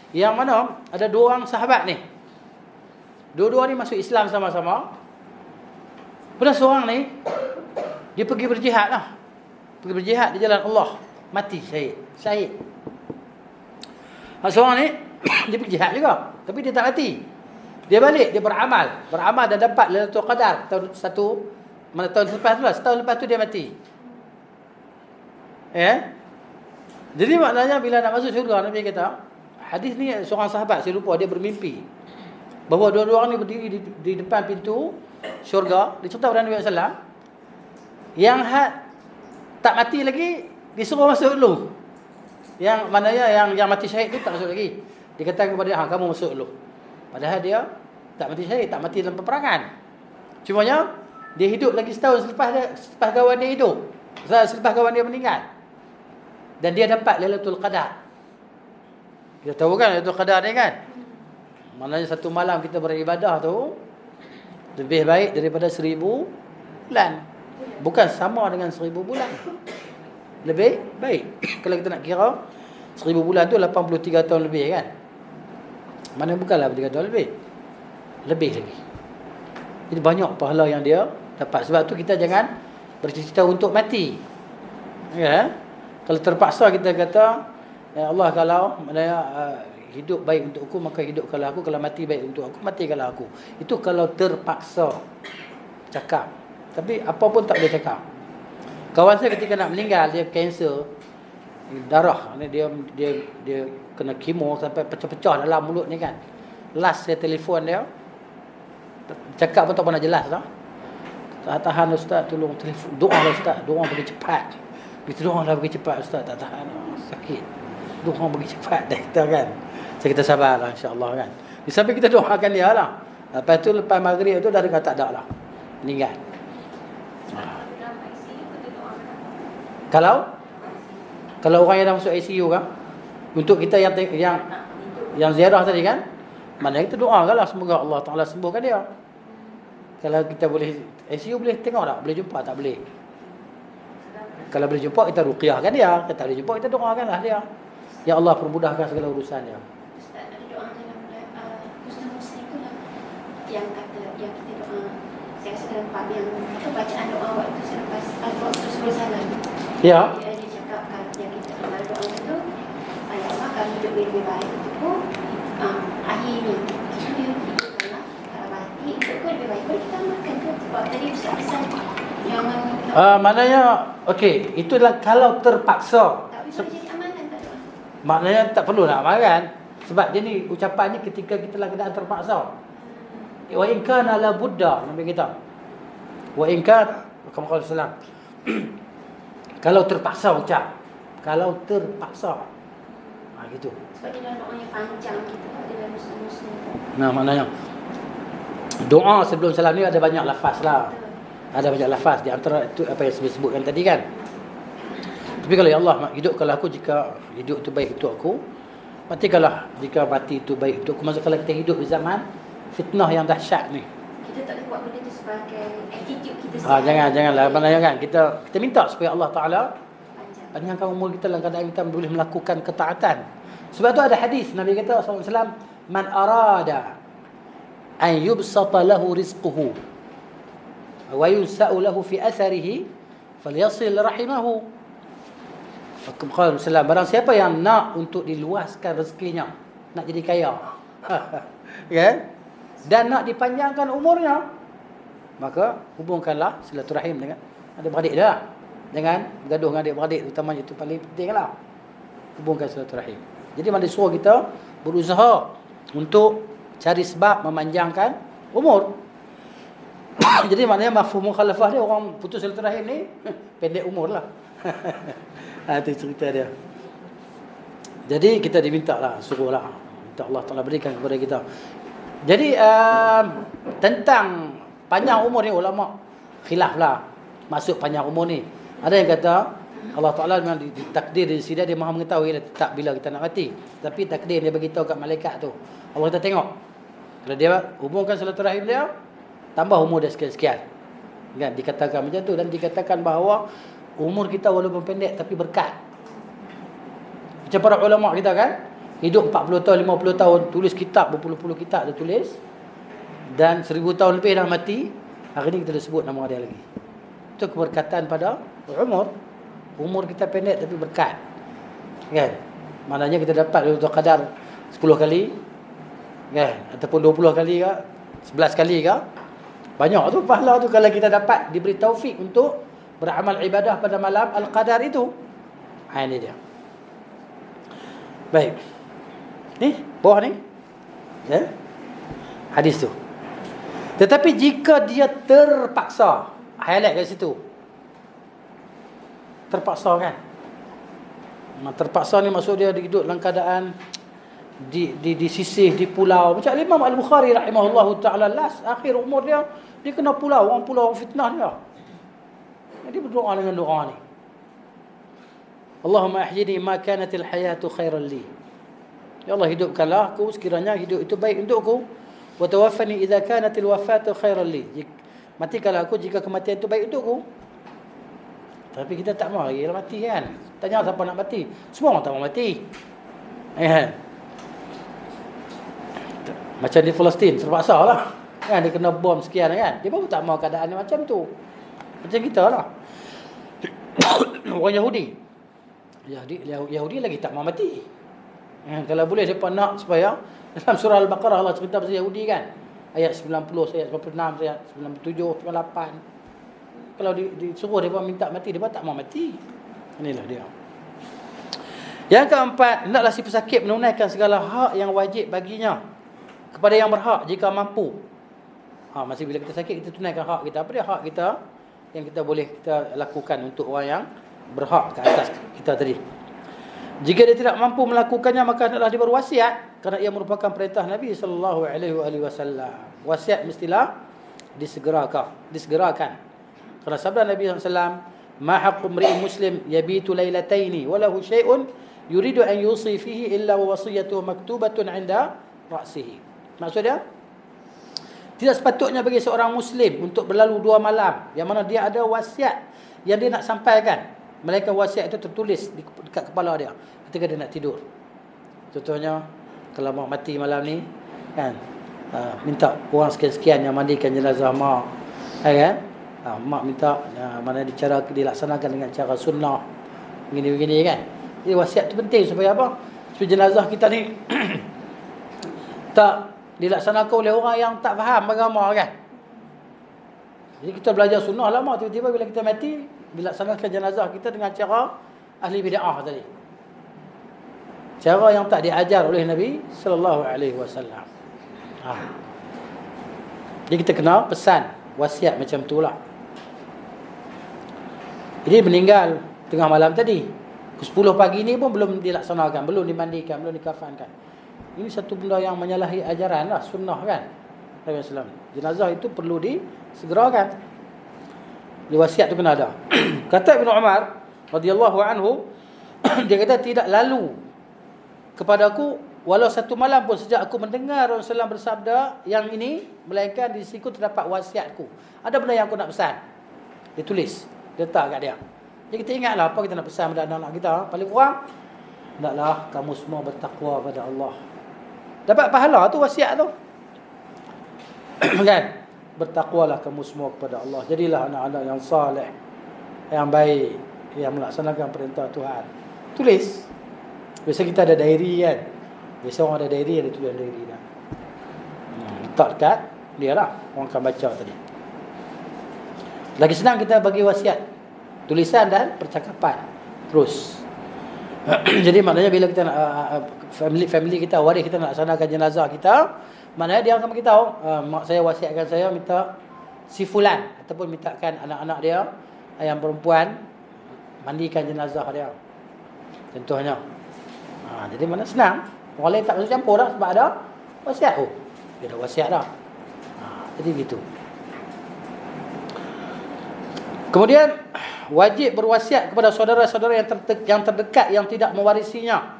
yang mana ada dua orang sahabat ni. Dua-dua ni masuk Islam sama-sama. Kemudian seorang ni dia pergi berjihad lah. Pergi berjihad di jalan Allah. Mati syahid. Seorang ni dia pergi jihad juga, tapi dia tak mati. Dia balik, dia beramal dan dapat Lailatul Qadar tahun setahun lepas tu dia mati. Jadi maknanya bila nak masuk syurga, Nabi kata, hadis ni seorang sahabat saya lupa, dia bermimpi bahawa dua-dua orang ni berdiri di depan pintu syurga. Dicerita oleh Nabi SAW, yang tak mati lagi disuruh masuk dulu. Yang maknanya yang mati syahid tu tak masuk lagi. Dikatakan kepada dia, kamu masuk dulu. Padahal dia tak mati syahid, tak mati dalam peperangan. Cumanya dia hidup lagi setahun selepas kawan dia hidup. Selepas kawan dia meninggal. Dan dia dapat Lailatul Qadar. Kita tahu kan Lailatul Qadar ni kan? Maknanya satu malam kita beribadah tu lebih baik daripada 1000 bulan. Bukan sama dengan 1000 bulan. Lebih baik. Kalau kita nak kira 1000 bulan tu 83 tahun lebih kan? Mana bukanlah 3 tahun lebih. Lebih lagi. Jadi banyak pahala yang dia dapat. Sebab tu kita jangan bercita-cita untuk mati. Ya. Kalau terpaksa kita kata, ya Allah, kalau hidup baik untuk aku, maka hidupkanlah aku. Kalau mati baik untuk aku, matikanlah aku. Itu kalau terpaksa cakap. Tapi apa pun tak boleh cakap. Kawan saya ketika nak meninggal, dia kanser darah. Dia kena kemo sampai pecah-pecah dalam mulut ni kan. Last saya telefon dia, cakap pun tak pernah jelas lah. Tahan Ustaz, tolong telefon. Doa lah Ustaz, doa pergi cepat. Kita doa lah pergi cepat Ustaz, tak tahan sakit. Doa pergi cepat dah kita kan. Saya kita sabar lah insya-Allah kan. Sampai kita doakan dia lah. Lepas tu lepas maghrib tu dah dengar tak ada lah, meninggal. Kalau orang yang dah masuk ICU kan, untuk kita yang ziarah tadi kan, mana kita doakanlah semoga Allah Taala sembuhkan dia. Kalau kita boleh ICU boleh tengok tak? Boleh jumpa tak? Boleh. Kalau boleh jumpa kita ruqyahkan dia. Kalau tak boleh jumpa kita doakanlah dia. Ya Allah permudahkan segala urusan dia. Ustaz ada doa dalam Ustaz Muslim tu lah yang kata yang kita doa. Saya rasa dalam bab yang bacaan doa waktu selepas waktu sebelum salam. Ya. Dia cakap yang kita dalam doa itu, ya Allah kami hidup lebih baik untukku. Akhirnya itu dia hidupkanlah kalau mati untukku lebih baik. Boleh kita makan ke? Sebab tadi Ustaz pesan yang maknanya okey, itulah kalau terpaksa. tak boleh jadi amalan tak doa. Maknanya tak perlu nak amalkan. Sebab dia ni ucapannya ketika kita dalam keadaan terpaksa. Wa in kana la budda, Nabi kita. Wa in kana kama qala sallam. Kalau terpaksa ucap. Kalau terpaksa. Gitu. Sebab dia doa yang panjang kita dalam Muslim. Nah, maknanya doa sebelum salam ni ada banyak lafaz lah. Ada banyak lafaz di antara itu apa yang saya sebutkan tadi kan. Tapi kalau ya Allah hidupkanlah aku jika hidup itu baik untuk aku, matikanlah jika mati itu baik untuk aku. Maksud kalau kita hidup di zaman fitnah yang dahsyat ni, Kita tak boleh buat benda tu sebagai attitude kita janganlah maknanya kan kita minta supaya Allah Taala panjangkan umur kita dalam keadaan kita boleh melakukan ketaatan. Sebab tu ada hadis Nabi kata sallallahu alaihi wasallam, man arada an yubsata lahu rizquhu wa yunsa'u lahu fi atharihi falyasil rahimahu. Rasulullah, barang siapa yang nak untuk diluaskan rezekinya, nak jadi kaya, kan? Dan nak dipanjangkan umurnya, maka hubungkanlah silaturahim dengan adik-beradik dia. Jangan bergaduh dengan adik-beradik, terutamanya itu paling pentinglah. Hubungkan silaturahim. Jadi mana suruh kita berusaha untuk cari sebab memanjangkan umur. Jadi maknanya mafhum mukhalafah dia, orang putus silaturahim ni pendek umur lah. Itu cerita dia. Jadi kita diminta lah, suruhlah, minta Allah Ta'ala berikan kepada kita. Jadi tentang panjang umur ni ulama khilaf lah maksud panjang umur ni. Ada yang kata Allah Ta'ala memang ditakdir di sini, dia maha mengetahui tak bila kita nak mati. Tapi takdir dia beritahu kat malaikat tu. Allah kita tengok. Kalau dia hubungkan silaturahim dia, tambah umur dia sekian-sekian. Kan dikatakan macam tu, dan dikatakan bahawa umur kita walaupun pendek tapi berkat. Macam para ulama kita kan, hidup 40 tahun, 50 tahun, tulis kitab, berpuluh-puluh kitab dia tulis. Dan 1000 tahun lebih dah mati, hari ni kita dah sebut nama dia lagi. Itu keberkatan pada umur. Umur kita pendek tapi berkat. Kan? Maknanya kita dapat Lailatul Qadar 10 kali. Kan? Ataupun 20 kali ke, 11 kali ke. Banyak tu pahala tu kalau kita dapat diberi taufik untuk beramal ibadah pada malam Al-Qadar itu. Ini dia. Baik. Ni, bawah ni. Ya. Hadis tu. Tetapi jika dia terpaksa, highlight kat situ. Terpaksa kan? Terpaksa ni maksud dia hidup dalam keadaan disisih di pulau. Macam Imam Al-Bukhari rahimahullahu ta'ala, akhir umur dia kena pulau, orang pulau fitnah dia. Jadi berdoa dengan doa ni. Allahumma ahyini ma kanatil hayatu khairan li. Ya Allah, hidupkanlah aku sekiranya hidup itu baik untukku. Wa tawaffani idza kanatil wafatu khairan li. Matikanlah aku jika kematian itu baik untukku. Tapi kita tak mahu lagi mati kan. Tanya siapa nak mati. Semua orang tak mahu mati. Macam di Palestin, terpaksa lah. Kan, dia kena bom sekian kan. Dia baru tak mahu keadaan macam tu. Macam kita lah. Orang Yahudi. Yahudi lagi tak mahu mati. Kalau boleh mereka nak supaya dalam surah Al-Baqarah Allah cerita pasal Yahudi kan. Ayat 90, ayat 96, ayat 97, 98. Kalau disuruh mereka minta mati, mereka tak mau mati. Inilah dia. Yang keempat, hendaklah si pesakit menunaikan segala hak yang wajib baginya kepada yang berhak jika mampu. Masih bila kita sakit, kita tunaikan hak kita. Apa dia hak kita yang kita boleh kita lakukan untuk orang yang berhak ke atas kita tadi. Jika dia tidak mampu melakukannya, maka hendaklah dia berwasiat, kerana ia merupakan perintah Nabi sallallahu alaihi wasallam. Wasiat mestilah disegerakan. Kerana sabda Nabi SAW, ma haqqu imri'in muslim yabitu lailataini wa lahu syai'un yuridu an yusi fihi illa wa wasiyatuhu maktubatun 'inda ra'sihi. Maksudnya, tidak sepatutnya bagi seorang muslim untuk berlalu 2 malam yang mana dia ada wasiat yang dia nak sampaikan. Melainkan wasiat itu tertulis dekat kepala dia ketika dia nak tidur. Contohnya, kalau mak mati malam ni kan, minta orang sekian-sekian yang mandikan jenazah mak, kan? Mak minta mana cara dilaksanakan dengan cara sunnah, begini-begini kan. Jadi wasiat tu penting supaya apa? Supaya jenazah kita ni tak dilaksanakan oleh orang yang tak faham agama kan. Jadi kita belajar sunnah lama, tiba-tiba bila kita mati dilaksanakan jenazah kita dengan cara ahli bid'ah tadi. Cara yang tak diajar oleh Nabi sallallahu alaihi wasallam. Jadi kita kena pesan wasiat macam itulah. Jadi meninggal tengah malam tadi, ke 10 pagi ni pun belum dilaksanakan, belum dimandikan, belum dikafankan. Ini satu benda yang menyalahi ajaran lah, sunnah kan Nabi SAW. Jenazah itu perlu disegerakan. Di wasiat tu kena ada. Kata Ibn Umar radhiyallahu anhu, dia kata tidak lalu kepadaku walau 1 malam pun sejak aku mendengar Rasulullah bersabda yang ini, melainkan di siku terdapat wasiatku. Ada benda yang aku nak pesan, dia tulis, letak kat dia. Jadi kita ingatlah apa kita nak pesan pada anak-anak kita. Paling kurang, hendaklah kamu semua bertakwa pada Allah. Dapat pahala tu wasiat tu. Kan? Bertakwalah kamu semua kepada Allah. Jadilah anak-anak yang saleh, yang baik, yang melaksanakan perintah Tuhan. tulis. Biasa kita ada diary kan. Biasa orang ada diary, ada tulis diary dah. Letak dekat dia lah, orang akan baca tadi. Lagi senang kita bagi wasiat, tulisan dan percakapan terus. Jadi maknanya bila kita nak family kita, waris kita nak laksanakan jenazah kita, maknanya dia akan beritahu, mak saya wasiatkan saya minta si fulan, ataupun mintakan anak-anak dia yang perempuan mandikan jenazah dia, contohnya. Jadi mana senang, orang lain tak masuk campur dah, sebab ada wasiat. Dia dah wasiat dah. Jadi gitu. Kemudian wajib berwasiat kepada saudara-saudara yang terdekat yang tidak mewarisinya.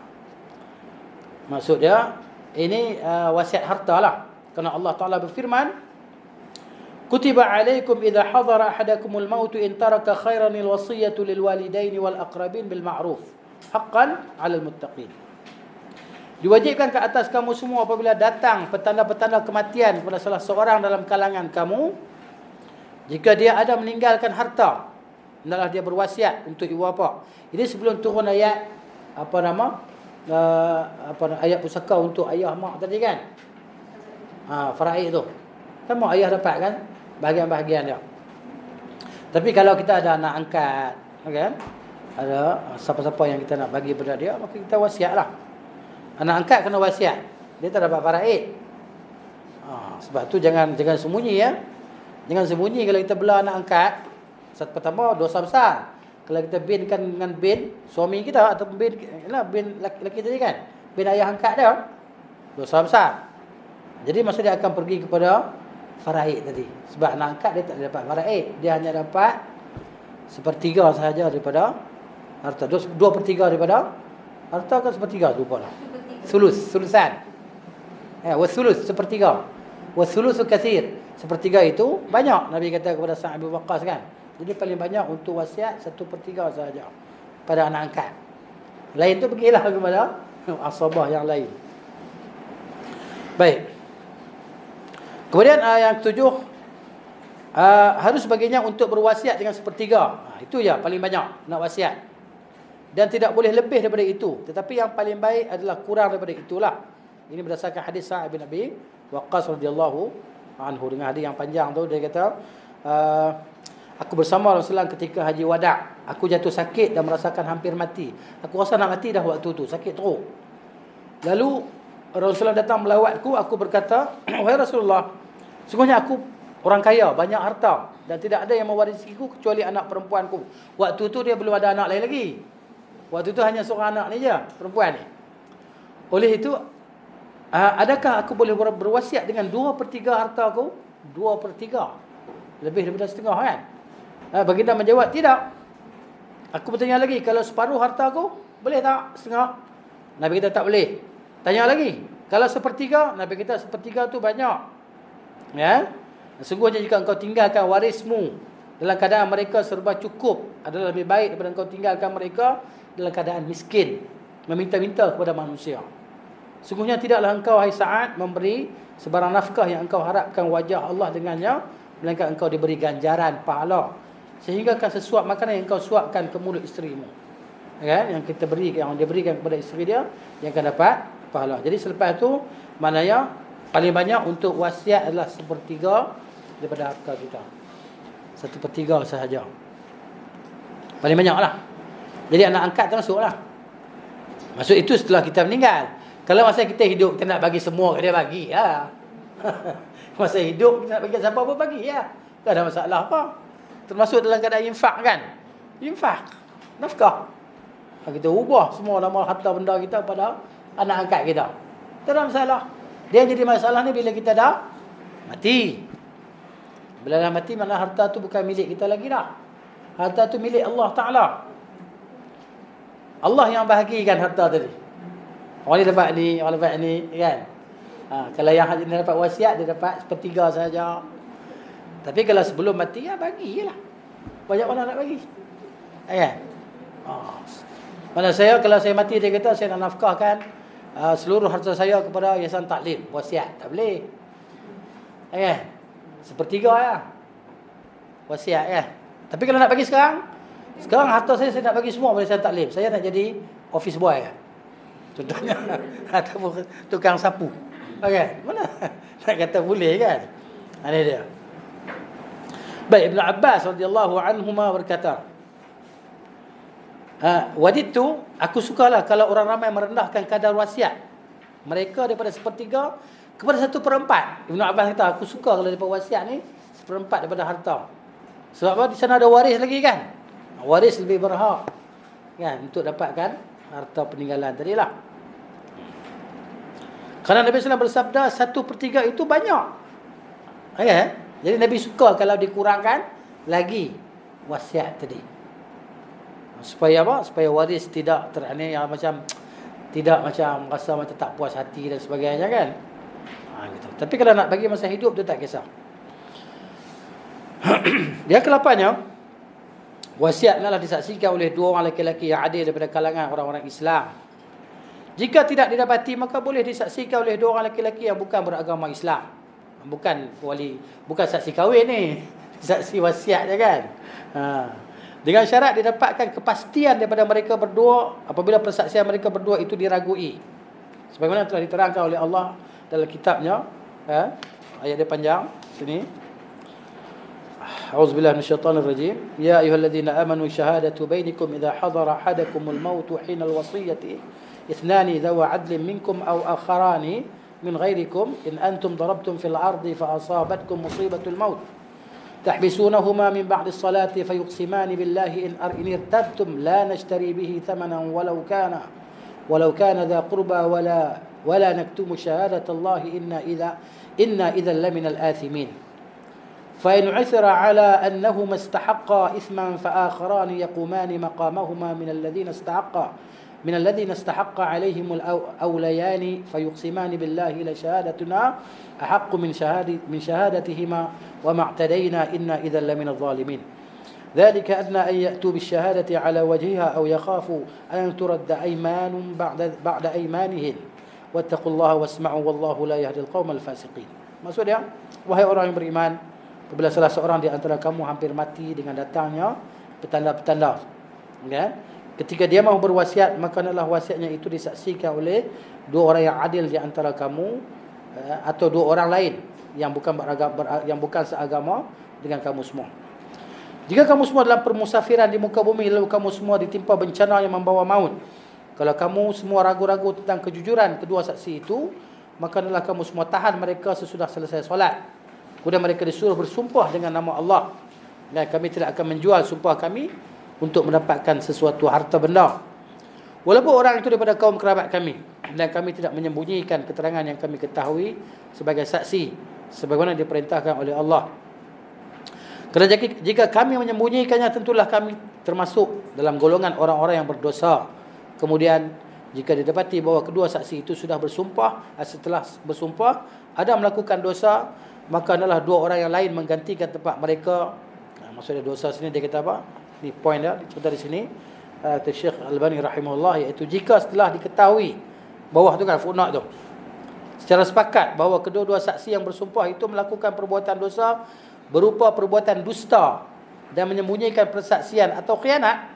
Maksud dia ini wasiat harta lah. Kerana Allah Ta'ala berfirman, Kutiba alaikum idha hadara ahadakumul mautu in taraka khairanil wasiyatu lil walidaini wal aqrabin bil ma'ruf haqqan 'alal muttaqin. Diwajibkan ke atas kamu semua apabila datang petanda-petanda kematian kepada salah seorang dalam kalangan kamu, jika dia ada meninggalkan harta, hendaklah dia berwasiat untuk ibu bapa. Ini sebelum turun ayat ayat pusaka untuk ayah mak tadi kan. Faraid tu. Kan mak ayah dapat kan bahagian-bahagian dia. Tapi kalau kita ada anak angkat, kan? Ada siapa-siapa yang kita nak bagi pada dia, maka kita wasiatlah. Anak angkat kena wasiat. Dia tak dapat faraid. Sebab tu jangan sembunyi ya. Jangan sembunyi kalau kita bela anak angkat. Pertama dosa besar. Kalau kita binkan dengan bin suami kita atau bin lelaki tadi kan, bin ayah angkat dia, dosa besar. Jadi masa dia akan pergi kepada faraid tadi. Sebab anak angkat dia tak dapat faraid. Dia hanya dapat 1/3 sahaja daripada harta. 2/3 daripada harta kan 1/3 lupa lah. Sulusan. Wasulus 1/3. Wasulusu kathir. 1/3 itu banyak. Nabi kata kepada Sa'ad bin Waqqas kan. Jadi paling banyak untuk wasiat 1/3 sahaja pada anak angkat. Lain tu pergilah kepada asabah yang lain. Baik. Kemudian yang ketujuh, harus baginya untuk berwasiat dengan 1/3. Itu je paling banyak nak wasiat. Dan tidak boleh lebih daripada itu. Tetapi yang paling baik adalah kurang daripada itulah. Ini berdasarkan hadis Sa'ad bin Abi Waqqas radhiyallahu anhu, dengan hadis yang panjang tu. Dia kata, aku bersama Rasulullah ketika haji wada'. Aku jatuh sakit dan merasakan hampir mati. Aku rasa nak mati dah waktu tu, sakit teruk. Lalu Rasulullah datang melawatku. Aku berkata, wahai Rasulullah, sungguhnya aku orang kaya, banyak harta, dan tidak ada yang mewarisiku kecuali anak perempuanku. Waktu tu dia belum ada anak lain lagi. Waktu tu hanya seorang anak ni je, perempuan ni. Oleh itu, adakah aku boleh berwasiat dengan 2/3 harta aku? 2/3. Lebih daripada setengah kan? Baginda menjawab, tidak. Aku bertanya lagi, kalau separuh harta aku, boleh tak setengah? Nabi kata tak boleh. Tanya lagi, kalau 1/3? Nabi kata 1/3 tu banyak. Ya? Sesungguhnya jika engkau tinggalkan warismu dalam keadaan mereka serba cukup, adalah lebih baik daripada engkau tinggalkan mereka dalam keadaan miskin, meminta-minta kepada manusia. Sungguhnya tidaklah engkau, hai Sa'ad, memberi sebarang nafkah yang engkau harapkan wajah Allah dengannya, melainkan engkau diberi ganjaran pahala, sehingga kan sesuap makanan yang engkau suapkan ke mulut isterimu. Kan? Yang kita beri, yang dia berikan kepada isteri dia, yang akan dapat pahala. Jadi selepas itu, maknanya paling banyak untuk wasiat adalah 1/3 daripada harta kita. 1/3 sahaja. Paling banyak lah. Jadi anak angkat termasuk lah. Maksud itu setelah kita meninggal. Kalau masa kita hidup, kita nak bagi semua ke dia, bagi lah. Masa hidup, kita nak bagi siapa pun bagi lah. Tak ada masalah apa. Termasuk dalam keadaan infak kan. Infak. Nafkah. Kita ubah semua nama harta benda kita pada anak angkat kita. Tak ada masalah. Dia jadi masalah ni bila kita dah mati. Bila dah mati, mana harta tu bukan milik kita lagi dah. Harta tu milik Allah Ta'ala. Allah yang bahagikan harta tadi. Orang ni dapat ni, orang dapat ni, kan? Kalau yang dia dapat wasiat, dia dapat 1/3 saja. Tapi kalau sebelum mati, ya bagilah. Banyak mana nak bagi. Kan? Mana saya, kalau saya mati, dia kata saya nak nafkahkan seluruh harta saya kepada Yayasan Taklim. Wasiat, tak boleh. Kan? 1/3 ya. Wasiat ya. Tapi kalau nak bagi sekarang harta saya nak bagi semua pada Yayasan Taklim. Saya nak jadi office boy contohnya, ataupun tukang sapu. Okey, mana nak kata boleh kan? Ini dia. Baik, Ibn Abbas radhiyallahu anhuma berkata, waditu, aku sukalah kalau orang ramai merendahkan kadar wasiat mereka daripada 1/3 kepada 1/4. Ibn Abbas kata, aku suka kalau daripada wasiat ni 1/4 daripada harta. Sebab apa? Di sana ada waris lagi kan? Waris lebih berhak kan untuk dapatkan harta peninggalan tadilah. Kerana Nabi SAW bersabda 1/3 itu banyak. Jadi Nabi suka kalau dikurangkan lagi wasiat tadi. Supaya apa? Supaya waris tidak macam rasa macam tak puas hati dan sebagainya kan. Gitu. Tapi kalau nak bagi masa hidup tu tak kisah. Yang ke-8-nya, wasiat adalah disaksikan oleh 2 orang lelaki yang adil daripada kalangan orang-orang Islam. Jika tidak didapati, maka boleh disaksikan oleh 2 orang lelaki yang bukan beragama Islam. Bukan saksi kahwin ni, saksi wasiat je kan. Dengan syarat didapatkan kepastian daripada mereka berdua apabila persaksian mereka berdua itu diragui. Sebagaimana telah diterangkan oleh Allah dalam kitabnya, ayat dia panjang sini. A'udzubillahi minasyaitonir rajim. Ya ayyuhalladzina amanu syahadatu bainakum idza hadara ahadakumul mautu hinal wasiyati ithnani dhawa 'adlin minkum aw akharani min ghairikum in antum darabtum fil ardi fa asabatkum musibatul maut تحبسونهما من بعد الصلاة فيقسمان بالله إن ارتبتم لا نشتري به ثمنا ولو كان ذا قربى ولا نكتم شهادة الله إنا إذا لمن الآثمين فإن عثر على أنهما استحقا إثما فآخران يقومان مقامهما من الذين استحق عليهم الأوليان فيقسمان بالله لشهادتنا أحق من شهادتهما وما اعتدينا إنا إذا لمن الظالمين ذلك أدنى أن يأتوا بالشهادة على وجهها أو يخافوا أن ترد أيمان بعد أيمانهن واتقوا الله واسمعوا والله لا يهدي القوم الفاسقين. Maksudnya, wahai orang yang beriman, apabila salah seorang di antara kamu hampir mati dengan datangnya petanda-petanda, okay? Ketika dia mahu berwasiat, maka adalah wasiatnya itu disaksikan oleh 2 orang yang adil di antara kamu atau 2 orang lain yang bukan seagama dengan kamu semua. Jika kamu semua dalam permusafiran di muka bumi lalu kamu semua ditimpa bencana yang membawa maut, kalau kamu semua ragu-ragu tentang kejujuran kedua saksi itu, maka adalah kamu semua tahan mereka sesudah selesai solat. Kemudian mereka disuruh bersumpah dengan nama Allah, dan kami tidak akan menjual sumpah kami untuk mendapatkan sesuatu harta benda, walaupun orang itu daripada kaum kerabat kami, dan kami tidak menyembunyikan keterangan yang kami ketahui sebagai saksi sebagaimana diperintahkan oleh Allah. Kerana jika kami menyembunyikannya, tentulah kami termasuk dalam golongan orang-orang yang berdosa. Kemudian jika didapati bahawa kedua saksi itu sudah bersumpah, setelah bersumpah ada melakukan dosa, maka adalah 2 orang yang lain menggantikan tempat mereka. Maksudnya dosa sini dia kata apa? Ni point dia cerita di sini, Syekh Al-Albani rahimahullah, iaitu jika setelah diketahui, bawah tu kan footnote tu, secara sepakat bahawa kedua-dua saksi yang bersumpah itu melakukan perbuatan dosa berupa perbuatan dusta dan menyembunyikan persaksian atau khianat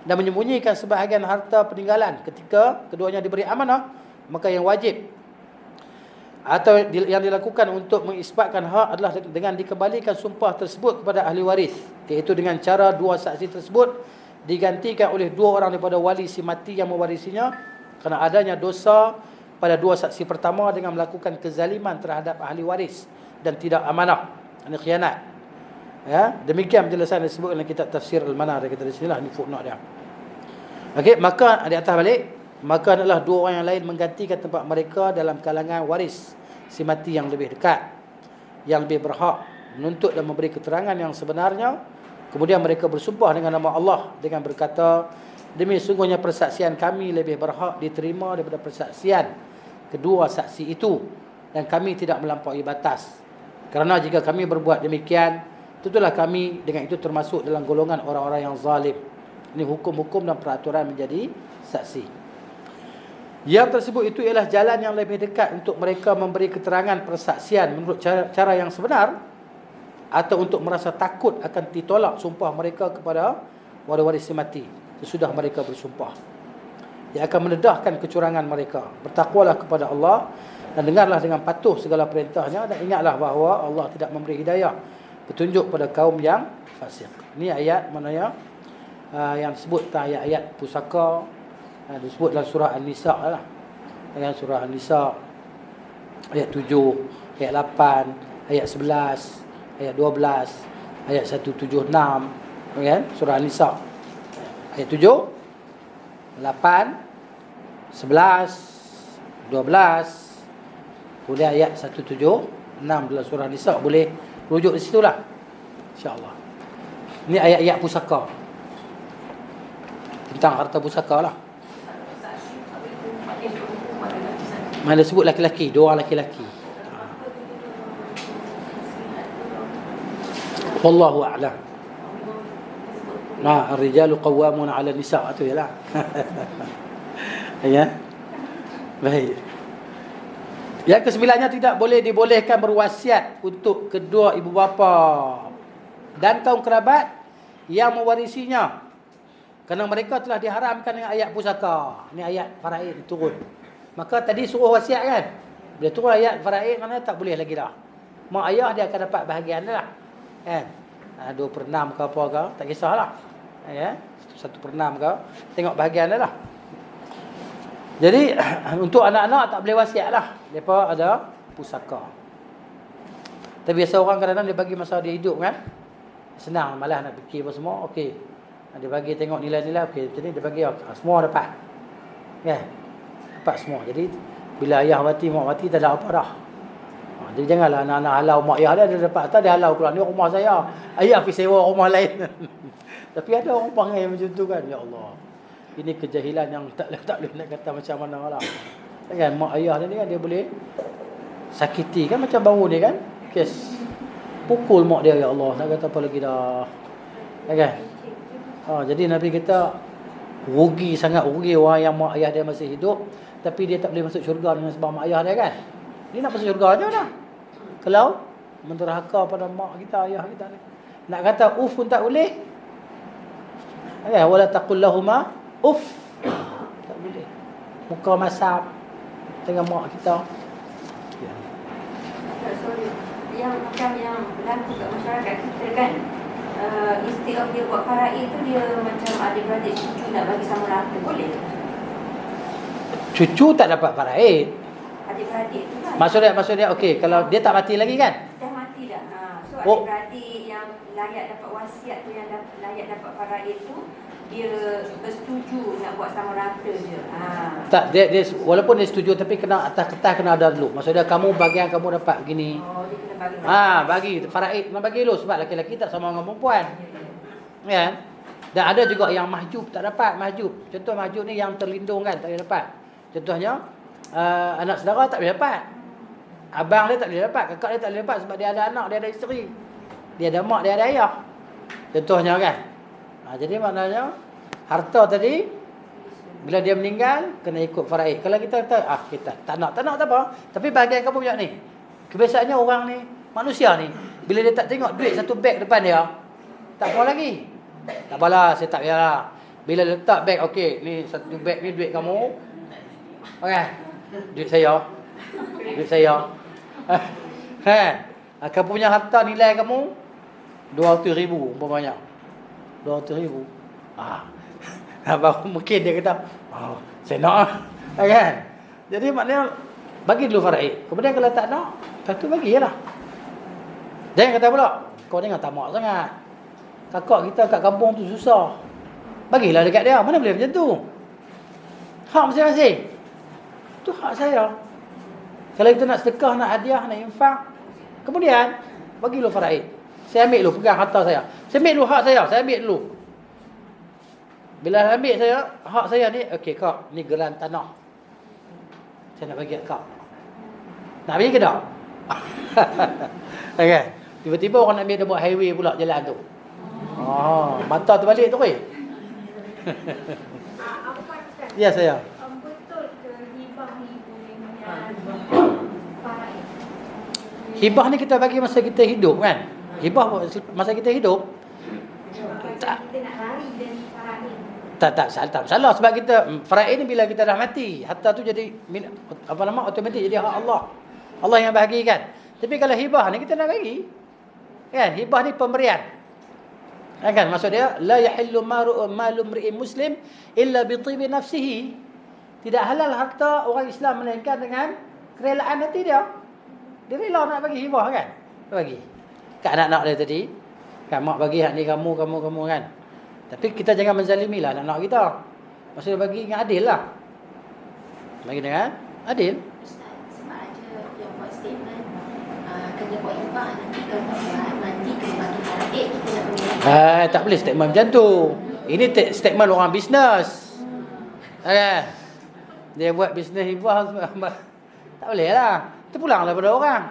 dan menyembunyikan sebahagian harta peninggalan ketika keduanya diberi amanah, maka yang wajib atau yang dilakukan untuk mengisbatkan hak adalah dengan dikembalikan sumpah tersebut kepada ahli waris, iaitu dengan cara 2 saksi tersebut digantikan oleh 2 orang daripada wali si mati yang mewarisinya kerana adanya dosa pada 2 saksi pertama dengan melakukan kezaliman terhadap ahli waris dan tidak amanah, ini khianat. Ya, demikian penjelasan disebut dalam kitab tafsir Al-Manar, dia kata di sinilah, ni footnote dia. Okey, maka di atas balik, maka adalah 2 orang yang lain menggantikan tempat mereka dalam kalangan waris si mati yang lebih dekat, yang lebih berhak menuntut dan memberi keterangan yang sebenarnya. Kemudian mereka bersumpah dengan nama Allah dengan berkata, demi sungguhnya persaksian kami lebih berhak diterima daripada persaksian kedua saksi itu, dan kami tidak melampaui batas. Kerana jika kami berbuat demikian, tentulah kami dengan itu termasuk dalam golongan orang-orang yang zalim. Ini hukum-hukum dan peraturan menjadi saksi. Yang tersebut itu ialah jalan yang lebih dekat untuk mereka memberi keterangan persaksian menurut cara yang sebenar, atau untuk merasa takut akan ditolak sumpah mereka kepada waris si mati sesudah mereka bersumpah. yang akan mendedahkan kecurangan mereka. Bertakwalah kepada Allah dan dengarlah dengan patuh segala perintahnya, dan ingatlah bahawa Allah tidak memberi hidayah, petunjuk pada kaum yang fasik. Ini ayat mana yang disebut ayat-ayat pusaka, disebut dalam surah An-Nisa lah. Surah An-Nisa ayat 7, ayat 8, ayat 11, ayat 12, ayat 176, kan? Surah An-Nisa ayat 7, 8, 11, 12, kemudian ayat 176 dalam surah An-Nisa. Boleh rujuk di situlah, insya-Allah. Ini ayat-ayat pusaka, tentang harta pusaka lah. Mana sebut laki-laki, dua orang laki-laki. Wallahu a'lam. Nah, ar-rijalu qawwamuna 'ala an-nisa, itu yalah. Ya. Baik. Yang kesembilannya, tidak boleh dibolehkan berwasiat untuk kedua ibu bapa dan kaum kerabat yang mewarisinya, kerana mereka telah diharamkan dengan ayat pusaka. Ini ayat faraid turun. Maka tadi suruh wasiat kan, bila turun ayat faraid, mana tak boleh lagi dah. Mak ayah dia akan dapat bahagian dah, kan? 2/6 ke apa ke, tak kisahlah, ya, 1/6 ke, tengok bahagian dia lah. Jadi untuk anak-anak tak boleh wasiat lah, mereka ada pusaka. Tapi biasa orang kadang-kadang dia bagi masa dia hidup kan, senang, malas nak fikir apa semua. Okey, dia bagi tengok nilai-nilai, okey, macam ni dia bagi, semua dapat, kan? Dapat semua. Jadi bila ayah mati, mak mati, tak ada apa dah. Jadi janganlah anak-anak halau mak ayah dia dapat atas, dia halau pula, ni rumah saya, ayah pergi sewa rumah lain. Tapi ada orang panggil macam tu kan. Ya Allah, ini kejahilan yang tak boleh nak kata macam mana lah, kan? Mak ayah dia ni kan, dia boleh sakiti kan, macam baru ni kan, kes pukul mak dia. Ya Allah, nak kata apa lagi dah, kan? Jadi Nabi kata rugi, sangat rugi orang yang mak ayah dia masih hidup, tapi dia tak boleh masuk syurga dengan sebab mak ayah dia kan. Dia nak masuk syurga je dah, kalau menderhaka pada mak kita, ayah kita ni. Nak kata uf pun tak boleh, kan? Wala taqul lahuma uf, tak boleh. Muka masam dengan mak kita. Sorry, yang macam yang berlaku kat masyarakat kita kan, instead of dia buat faraid tu, dia macam adik-beradik cucu nak bagi sama rata, boleh? Cucu tak dapat faraid. Adik-beradik tu kan, Maksudnya okey, kalau dia tak mati lagi kan? dah mati dah. So adik-beradik yang layak dapat wasiat tu, yang layak dapat faraid tu, dia bersetuju nak buat sama rata je. Tak, dia walaupun dia setuju, tapi kena atas kertas, kena ada dulu. Maksudnya kamu bahagian kamu dapat begini. Dia kena bagi. Bagi faraid, kena bagi dulu, sebab laki-laki tak sama dengan perempuan. Kan? Dan ada juga yang mahjub tak dapat. Contoh mahjub ni yang terlindung kan, tak boleh dapat. Contohnya anak saudara tak boleh dapat. Abang dia tak boleh dapat, kakak dia tak boleh dapat, sebab dia ada anak, dia ada isteri, dia ada mak, dia ada ayah. Contohnya kan. Jadi maknanya harta tadi bila dia meninggal kena ikut faraid. Kalau kita kata kita tak nak tak apa, tapi bahagian kamu punya ni. Kebiasaannya orang ni, manusia ni, bila dia tak tengok duit satu beg depan dia, tak apa lagi. Tak apalah, saya tak payahlah. Bila letak beg, okey, ni satu beg ni duit kamu. Okey. Duit saya. Kan? Kamu punya harta nilai kamu 200,000 umpamanya. 200,000. Baru mungkin dia kata, saya nak, kan? Jadi maknanya bagi dulu faraid. Kemudian kalau tak nak, satu bagi je lah. Jangan kata pula, kau jangan tamak sangat, kakak kita kat kampung tu susah, bagilah dekat dia. Mana boleh macam tu? Hak masing-masing. Tu hak saya. Kalau kita nak sedekah, nak hadiah, nak infak, kemudian bagi dulu faraid. Saya ambil dulu, pegang harta saya. Saya ambil dulu hak saya, saya ambil dulu. Bila ambil saya, hak saya ni, okey kak, ni geran tanah, saya nak bagi kat kak. Nak bagi ke tak? Okay. Tiba-tiba orang nak ambil, dia buat highway pula jalan tu. Mata terbalik tu weh. Ya saya. Betul ke hibah ni boleh menyalahi faraid? Hibah ni kita bagi masa kita hidup kan? Hibah masa kita hidup. Kita nak lari dari faraid. Tak salah sebab kita faraid ni bila kita dah mati, harta tu jadi automatik jadi hak Allah. Allah yang bahagikan. Tapi kalau hibah ni kita nak bagi. Kan? Hibah ni pemberian. Kan? Maksud dia la yahillu malu mri'in muslim illa bi tibi nafsihi. Tidak halal harta orang Islam melainkan dengan kerelaan hati dia. Dia rela nak bagi hibah kan? Dia bagi. Kat anak-anak dia tadi, kan mak bagi hak ni kamu kan. Tapi kita jangan menzalimilah anak-anak kita. Maksudnya bagi dengan adil lah. Bagi dengan adil. Ustaz, sebab ada yang buat statement kena buat hibah nanti kalau buat nanti kena bagi faraid kita nak mengelak. Tak boleh statement macam tu. Ini statement orang bisnes. Dia buat bisnes hibah tak boleh lah. Terpulanglah pada orang.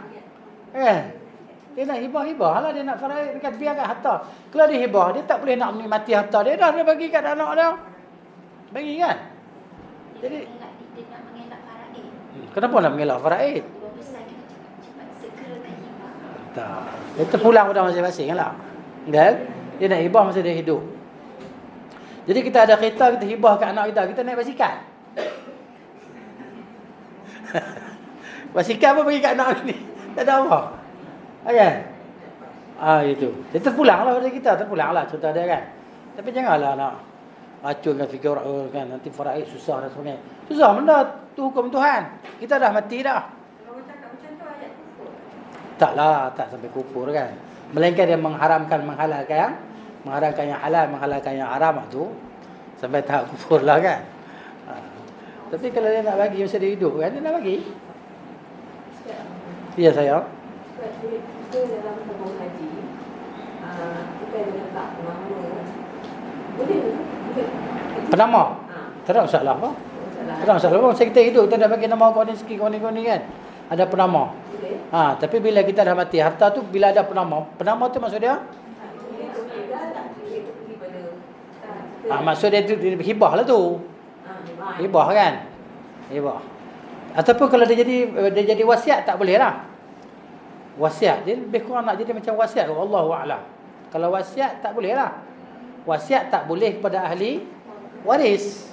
Dia nak hibah lah, dia nak faraid, dia kata biarkan harta. Kalau dia hibah, dia tak boleh nak menikmati harta dia dah, dia bagi kat anak dia. Bagi kan? Jadi Dia nak mengelak faraid. kenapa nak mengelak faraid? Dua besar kita cepat segerakan hibah. Tak. Dia terpulang pada masing-masing lah. Kan? Dia nak hibah masa dia hidup. Jadi kita ada kereta, kita hibah kat anak kita naik basikal. Basikal apa bagi kat anak ni? Tak ada apa. Kan? Itu. Dia terpulang lah pada kita. Terpulang lah cerita dia kan. Tapi janganlah nak racunkan fikir orang kan. Nanti faraid susah dan sebagainya. Susah benda. Tu hukum Tuhan. Kita dah mati dah. Kalau cakap macam tu ayat kufur. Taklah. Tak sampai kufur kan. Melainkan dia menghalalkan yang halal, menghalalkan yang haram tu. Sampai tahap kufur lah kan. Tapi kalau dia nak bagi masa dia hidup kan. Dia nak bagi. Ya saya. Kita dalam tabung haji, kita ada letak nama. Boleh ke? Penama. Tak ada masalah apa. Tak ada masalah apa. Masa kita hidup, kita nak bagi nama kau ni sikit, kau ni kan. Ada penama. Boleh. Tapi bila kita dah mati, harta tu bila ada penama. Penama tu maksud dia? Maksud dia tu hibah lah tu. Hibah kan? Hibah. Ataupun kalau dia jadi wasiat tak boleh lah. Wasiat dia lebih kurang nak jadi macam wasiat. Wallahu a'lam. Kalau wasiat tak boleh lah. Wasiat tak boleh kepada ahli waris.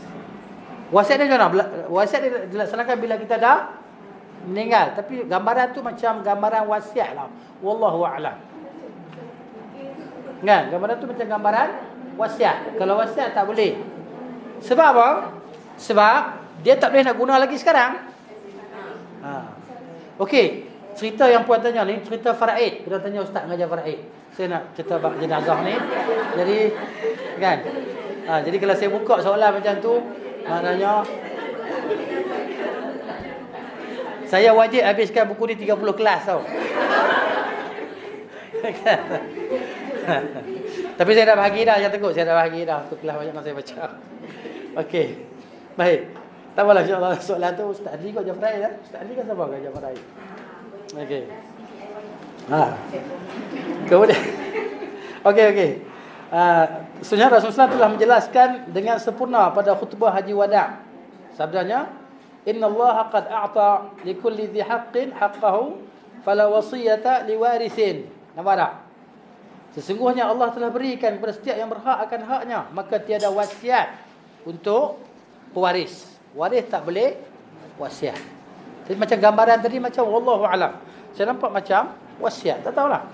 Wasiat dia macam mana? Wasiat dia dilaksanakan bila kita dah meninggal. Tapi gambaran tu macam gambaran wasiat lah. Wallahu a'lam. Kan? Gambaran tu macam gambaran wasiat. Kalau wasiat tak boleh. Sebab apa? Sebab dia tak boleh nak guna lagi sekarang. Okey, cerita yang puan tanya ni cerita faraid. Kita tanya ustaz mengajar faraid. Saya nak cerita bab jenazah ni. Jadi kan? Jadi kalau saya buka soalan macam tu, maknanya saya wajib habiskan buku ni 30 kelas tau. Tapi saya dah bahagi dah, jangan takut, saya dah bahagi dah untuk kelas banyak yang saya baca. Okey. Baik. Tak apalah, insya-Allah soalan tu Ustaz Ali kau ajar faraid lah. Ustaz Ali kan siapa kau ajar faraid? Okey. Kemudian okey. Sebenarnya Rasulullah telah menjelaskan dengan sempurna pada khutbah Haji Wada'. Sabdanya, "Innallaha qad a'ta likulli dhi haqqin haqqahu fala wasiyata liwarithin." Nampak tak? Sesungguhnya Allah telah berikan kepada setiap yang berhak akan haknya, maka tiada wasiat untuk pewaris. Waris tak boleh wasiat. Jadi macam gambaran tadi macam wallahu alam. Saya nampak macam wasiat, tak tahulah.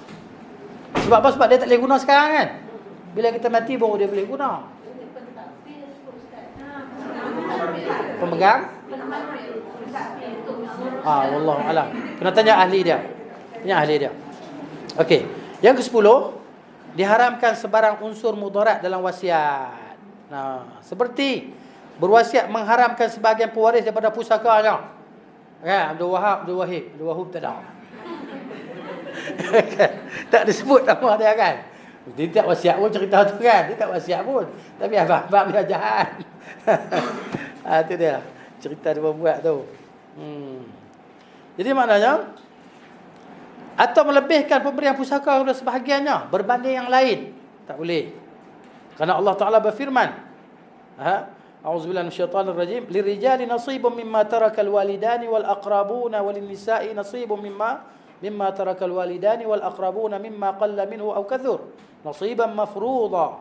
Sebab apa? Sebab dia tak boleh guna sekarang kan. Bila kita mati baru dia boleh guna. Pemegang? Wallahu alam. Kena tanya ahli dia. Okey. Yang ke-10, diharamkan sebarang unsur mudarat dalam wasiat. Seperti berwasiat mengharamkan sebahagian pewaris daripada pusakanya. Kan? Abdul Wahab tak ada. Tak disebut nama dia kan. Dia tak wasiat pun cerita tu kan. Dia tak wasiat pun. Tapi abang dia jahat. Itu dia. Cerita dia buat tu. Jadi maknanya, atau melebihkan pemberian pusaka kepada sebahagiannya berbanding yang lain. Tak boleh. Kerana Allah Ta'ala berfirman. A'udzubillahi minasyaitanir rajim. Lirijali nasibun mimma tarakal walidani wal aqrabuna walin nisa'i nasibun mimma tarakal walidani wal aqrabuna mimma qalla minhu aw kathur. Nasiban mafruḍa.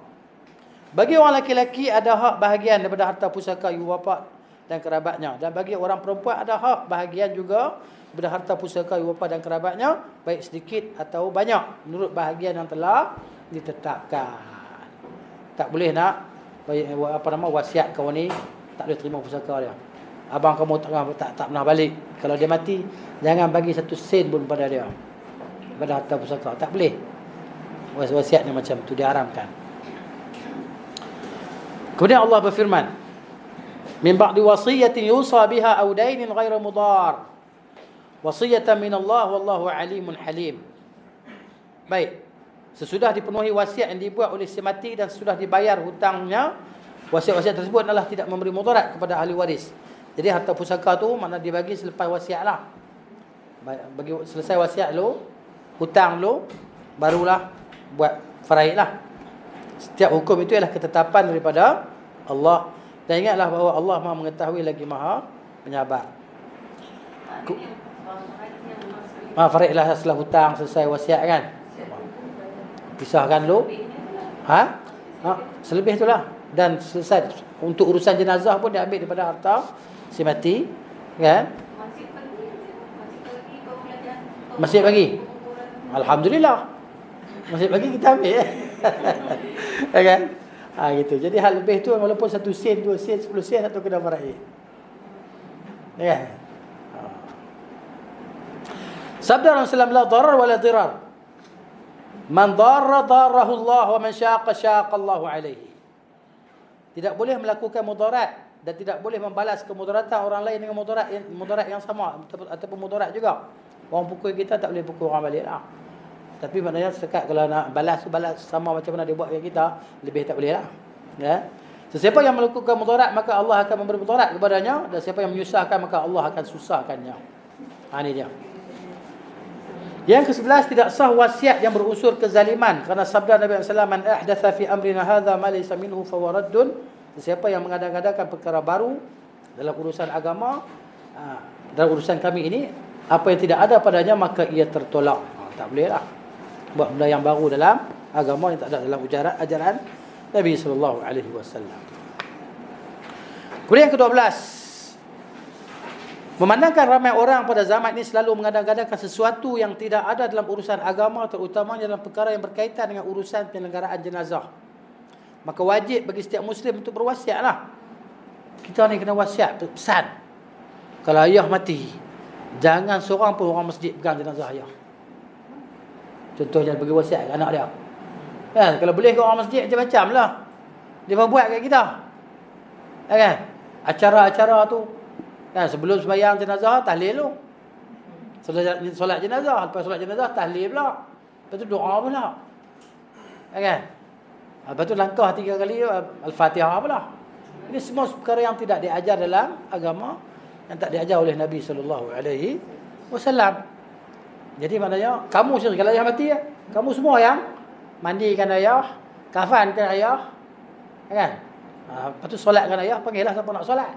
Bagi orang lelaki ada hak bahagian daripada harta pusaka ibu bapa dan kerabatnya. Dan bagi orang perempuan ada hak bahagian juga daripada harta pusaka ibu bapa dan kerabatnya, baik sedikit atau banyak, menurut bahagian yang telah ditetapkan. Tak boleh nak wasiat kau ni, tak boleh terima pusaka dia. Abang kamu tak pernah balik. Kalau dia mati, jangan bagi 1 sen pun pada dia, pada harta pusaka. Tak boleh. Wasiatnya macam tu diharamkan. Kemudian Allah berfirman, min ba'di wasiyatin yusa biha aw dainin ghairu mudar, wasiyatan min Allah wallahu alimun halim. Baik, sesudah dipenuhi wasiat yang dibuat oleh si mati dan sudah dibayar hutangnya, wasiat-wasiat tersebut adalah tidak memberi mudarat kepada ahli waris. Jadi harta pusaka tu mana dibagi selepas wasiat lah. Bagi selesai wasiat lo, hutang lo, barulah buat faraid lah. Setiap hukum itu ialah ketetapan daripada Allah. Dan ingatlah bahawa Allah Maha mengetahui lagi Maha penyabar. Faraid lah setelah hutang selesai wasiat kan. Pisahkan lo. Selebih itulah. Dan selesai. Untuk urusan jenazah pun dia ambil daripada harta si mati, kan? Masih bagi. Alhamdulillah. Masih bagi kita ambil. Kan? Gitu. Jadi hal lebih tu walaupun 1 sen, 2 sen, 10 sen atau kena faraid. Ya. Sabda Rasulullah, la darar wala dirar. Man darra darahu Allah wa man syaqa syaqa Allah alaihi. Tidak boleh melakukan mudarat dan tidak boleh membalas kemudaratan orang lain dengan mudarat yang sama ataupun mudarat juga. Orang pukul kita tak boleh pukul orang balik lah. Tapi maknanya sekat kalau nak balas sama macam mana dia buat dengan kita, lebih tak boleh lah. Ya. Sesiapa yang melakukan mudarat maka Allah akan memberi mudarat kepadanya, dan siapa yang menyusahkan maka Allah akan susahkannya. Ini dia. Yang ke-11, tidak sah wasiat yang berunsur kezaliman, kerana sabda Nabi sallallahu alaihi wasallam, man ahdatha fi amrina hadha ma laysa minhu fa huwa raddun. Sesiapa yang mengadakan perkara baru dalam urusan agama, dalam urusan kami ini, apa yang tidak ada padanya maka ia tertolak. Tak boleh lah buat benda yang baru dalam agama yang tak ada dalam ajaran Nabi sallallahu alaihi wasallam. Kemudian yang ke-12, memandangkan ramai orang pada zaman ini selalu mengadang-adangkan sesuatu yang tidak ada dalam urusan agama, terutamanya dalam perkara yang berkaitan dengan urusan penyelenggaraan jenazah. Maka wajib bagi setiap Muslim untuk berwasiat lah. Kita ni kena wasiat, pesan. Kalau ayah mati, jangan seorang pun orang masjid pegang jenazah ayah. Contohnya bagi wasiat ke anak dia. Kan? Kalau boleh ke orang masjid macam-macam lah dia buat kat kita. Kan? Acara-acara tu. Kan? Sebelum sembahyang jenazah, tahlil tu. Solat jenazah. Lepas solat jenazah, tahlil pula. Lepas tu doa pula. Kan? Lepas tu langkah 3 kali Al-Fatihah pula. Ini semua perkara yang tidak diajar dalam agama, yang tak diajar oleh Nabi SAW. Jadi maknanya kamu sendiri kalau ayah mati, kamu semua yang mandikan ayah, kafankan ayah, kan? Lepas tu solatkan ayah, panggillah siapa nak solat.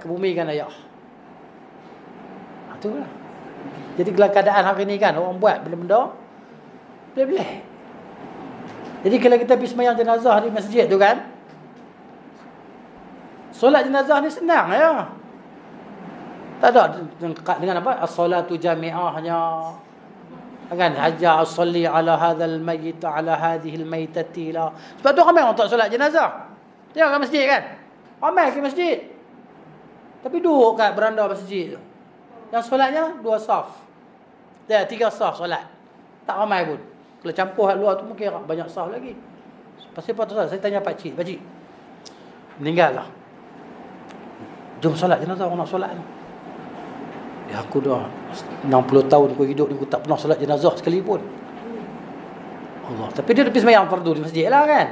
Kebumikan ayah. Itulah. Jadi dalam keadaan hari ni kan orang buat benda-benda boleh. Jadi kalau kita pergi sembahyang jenazah di masjid tu kan, solat jenazah ni senang ya. Tak ada dengan apa? As-salatu jami'ahnya. Kan? Hajja as-salli ala hadzal mayyit ala hadhihi al-maytati la. Sebab tu ramai orang tak solat jenazah. Dia kat masjid kan? Ramai ke masjid. Tapi duduk kat beranda masjid tu. Yang solatnya 2 saf. Dia 3 saf solat. Tak ramai pun. Kalau campur kat luar tu mungkin banyak saf lagi. Pasal apa tu? Saya tanya pakcik, meninggal lah. Jom solat jenazah, orang nak solat ni. Ya, aku dah 60 tahun aku hidup ni, aku tak pernah solat jenazah sekali pun. Allah. Tapi dia pergi sembahyang fardu di masjid lah kan.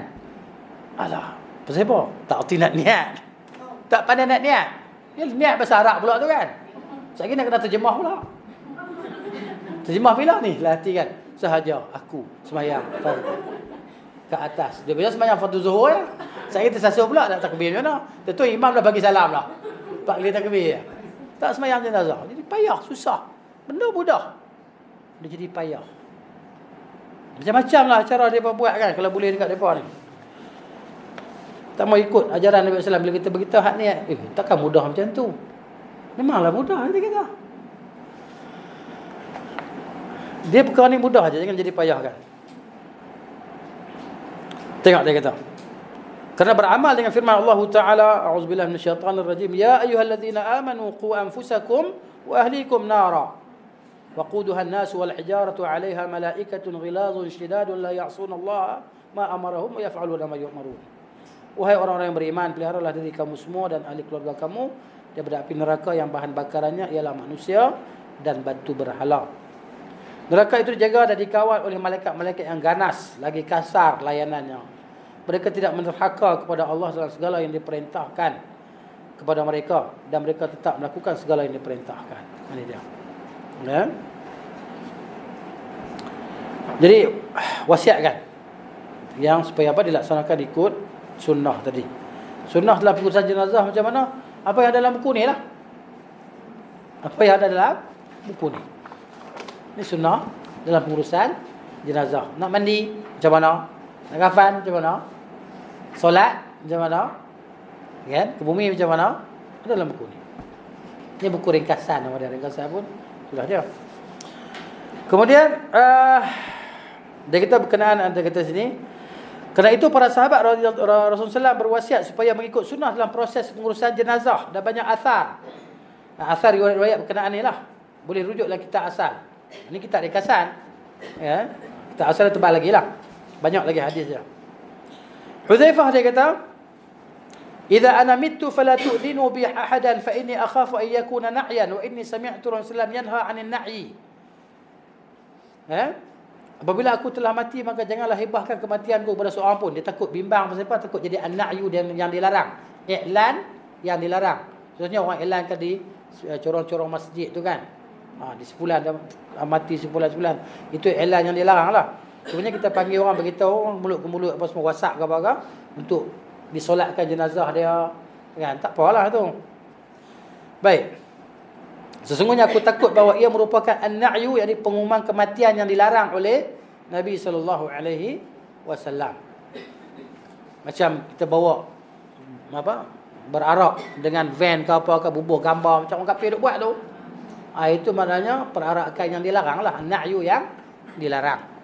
Alah, pasal apa? Tak erti nak niat. Tak pandai nak niat. Dia niat bahasa Arab pula tu kan. Sekali nak kena terjemah pula. Terjemah bila ni? Latih kan. Sahaja aku sembahyang ke atas. Dia biasa sembahyang fardu zuhur ya. Saya tersasar pula nak takbir macam mana. Tentu imam dah bagi salam lah. 4 kali takbir. Tak sembahyang jenazah. Jadi payah, susah. Benda mudah. Dia jadi payah. Macam-macam lah cara mereka buat kan, kalau boleh dekat mereka ni. tak mau ikut ajaran Nabi SAW. Bila kita beritahu hak ni, takkan mudah macam tu. Memanglah mudah, nanti kata. Dia perkara ni mudah aja, jangan jadi payahkan. Tengok dia kata. Kerana beramal dengan firman Allah Ta'ala, a'udzubillahi minasyaitanir rajim, ya ayyuhalladzina amanu qu anfusakum wa ahlikum nara waquduha an-nas wal hijaratu 'alayha malaikatun ghilazun shidadun la ya'sunallaha ma amarahum wa yaf'aluna ma yu'marun. Wahai orang-orang yang beriman, peliharalah diri kamu semua dan ahli keluarga kamu daripada api neraka yang bahan bakarannya ialah manusia dan batu berhala. Neraka itu dijaga dan dikawal oleh malaikat-malaikat yang ganas, lagi kasar layanannya. Mereka tidak menderhaka kepada Allah dalam segala yang diperintahkan kepada mereka, dan mereka tetap melakukan segala yang diperintahkan. Ini dia. Ya. Jadi wasiatkan yang supaya apa, dilaksanakan ikut sunnah tadi. Sunnah dalam pengurusan jenazah macam mana? Apa yang ada dalam buku ni lah. Apa yang ada dalam buku ni. Ini sunnah dalam pengurusan jenazah. Nak mandi macam mana? Nak kafan macam mana? Solat macam mana? Kan? Ke bumi macam mana? Ada dalam buku ni. Ini buku ringkasan, nama dia ringkasan pun sudah dia. Kemudian dia kata berkenaan, ada kata sini, kerana itu para sahabat Rasulullah SAW berwasiat supaya mengikut sunnah dalam proses pengurusan jenazah, dan banyak asar. Asar riwayat berkenaan ni lah. Boleh rujuklah kitab asal. Ini kitab ringkasan. Ya. Kitab asal tebal lagi lah. Banyak lagi hadis dia. Hudzaifah dia kata, "Idza ana mittu fala tu'dhinu bi ahadan fa inni akhafu an yakuna na'yan wa inni sami'tu Rasulullah yanha 'anil na'yi." Apabila aku telah mati, maka janganlah hebahkan kematianku kepada seorang pun. Dia takut bimbang pasal apa? Takut jadi an-na'yu yang dilarang. Iklan yang dilarang. Contohnya orang iklankan di corong-corong masjid tu kan. Di sebulan mati sebulan. Itu iklan yang dilarang lah. Sebenarnya kita panggil orang, beritahu orang mulut ke mulut, apa semua, WhatsApp ke apa, untuk disolatkan jenazah dia, kan? Tak apalah tu. Baik. Sesungguhnya aku takut bahawa ia merupakan an-na'yu, iaitu pengumuman kematian yang dilarang oleh Nabi sallallahu alaihi wasallam. Macam kita bawa apa? Berarak dengan van ke apa ke, bubuh gambar macam orang kafir duk buat tu. Itu maknanya perarakan yang dilarang lah, an-na'yu yang dilarang.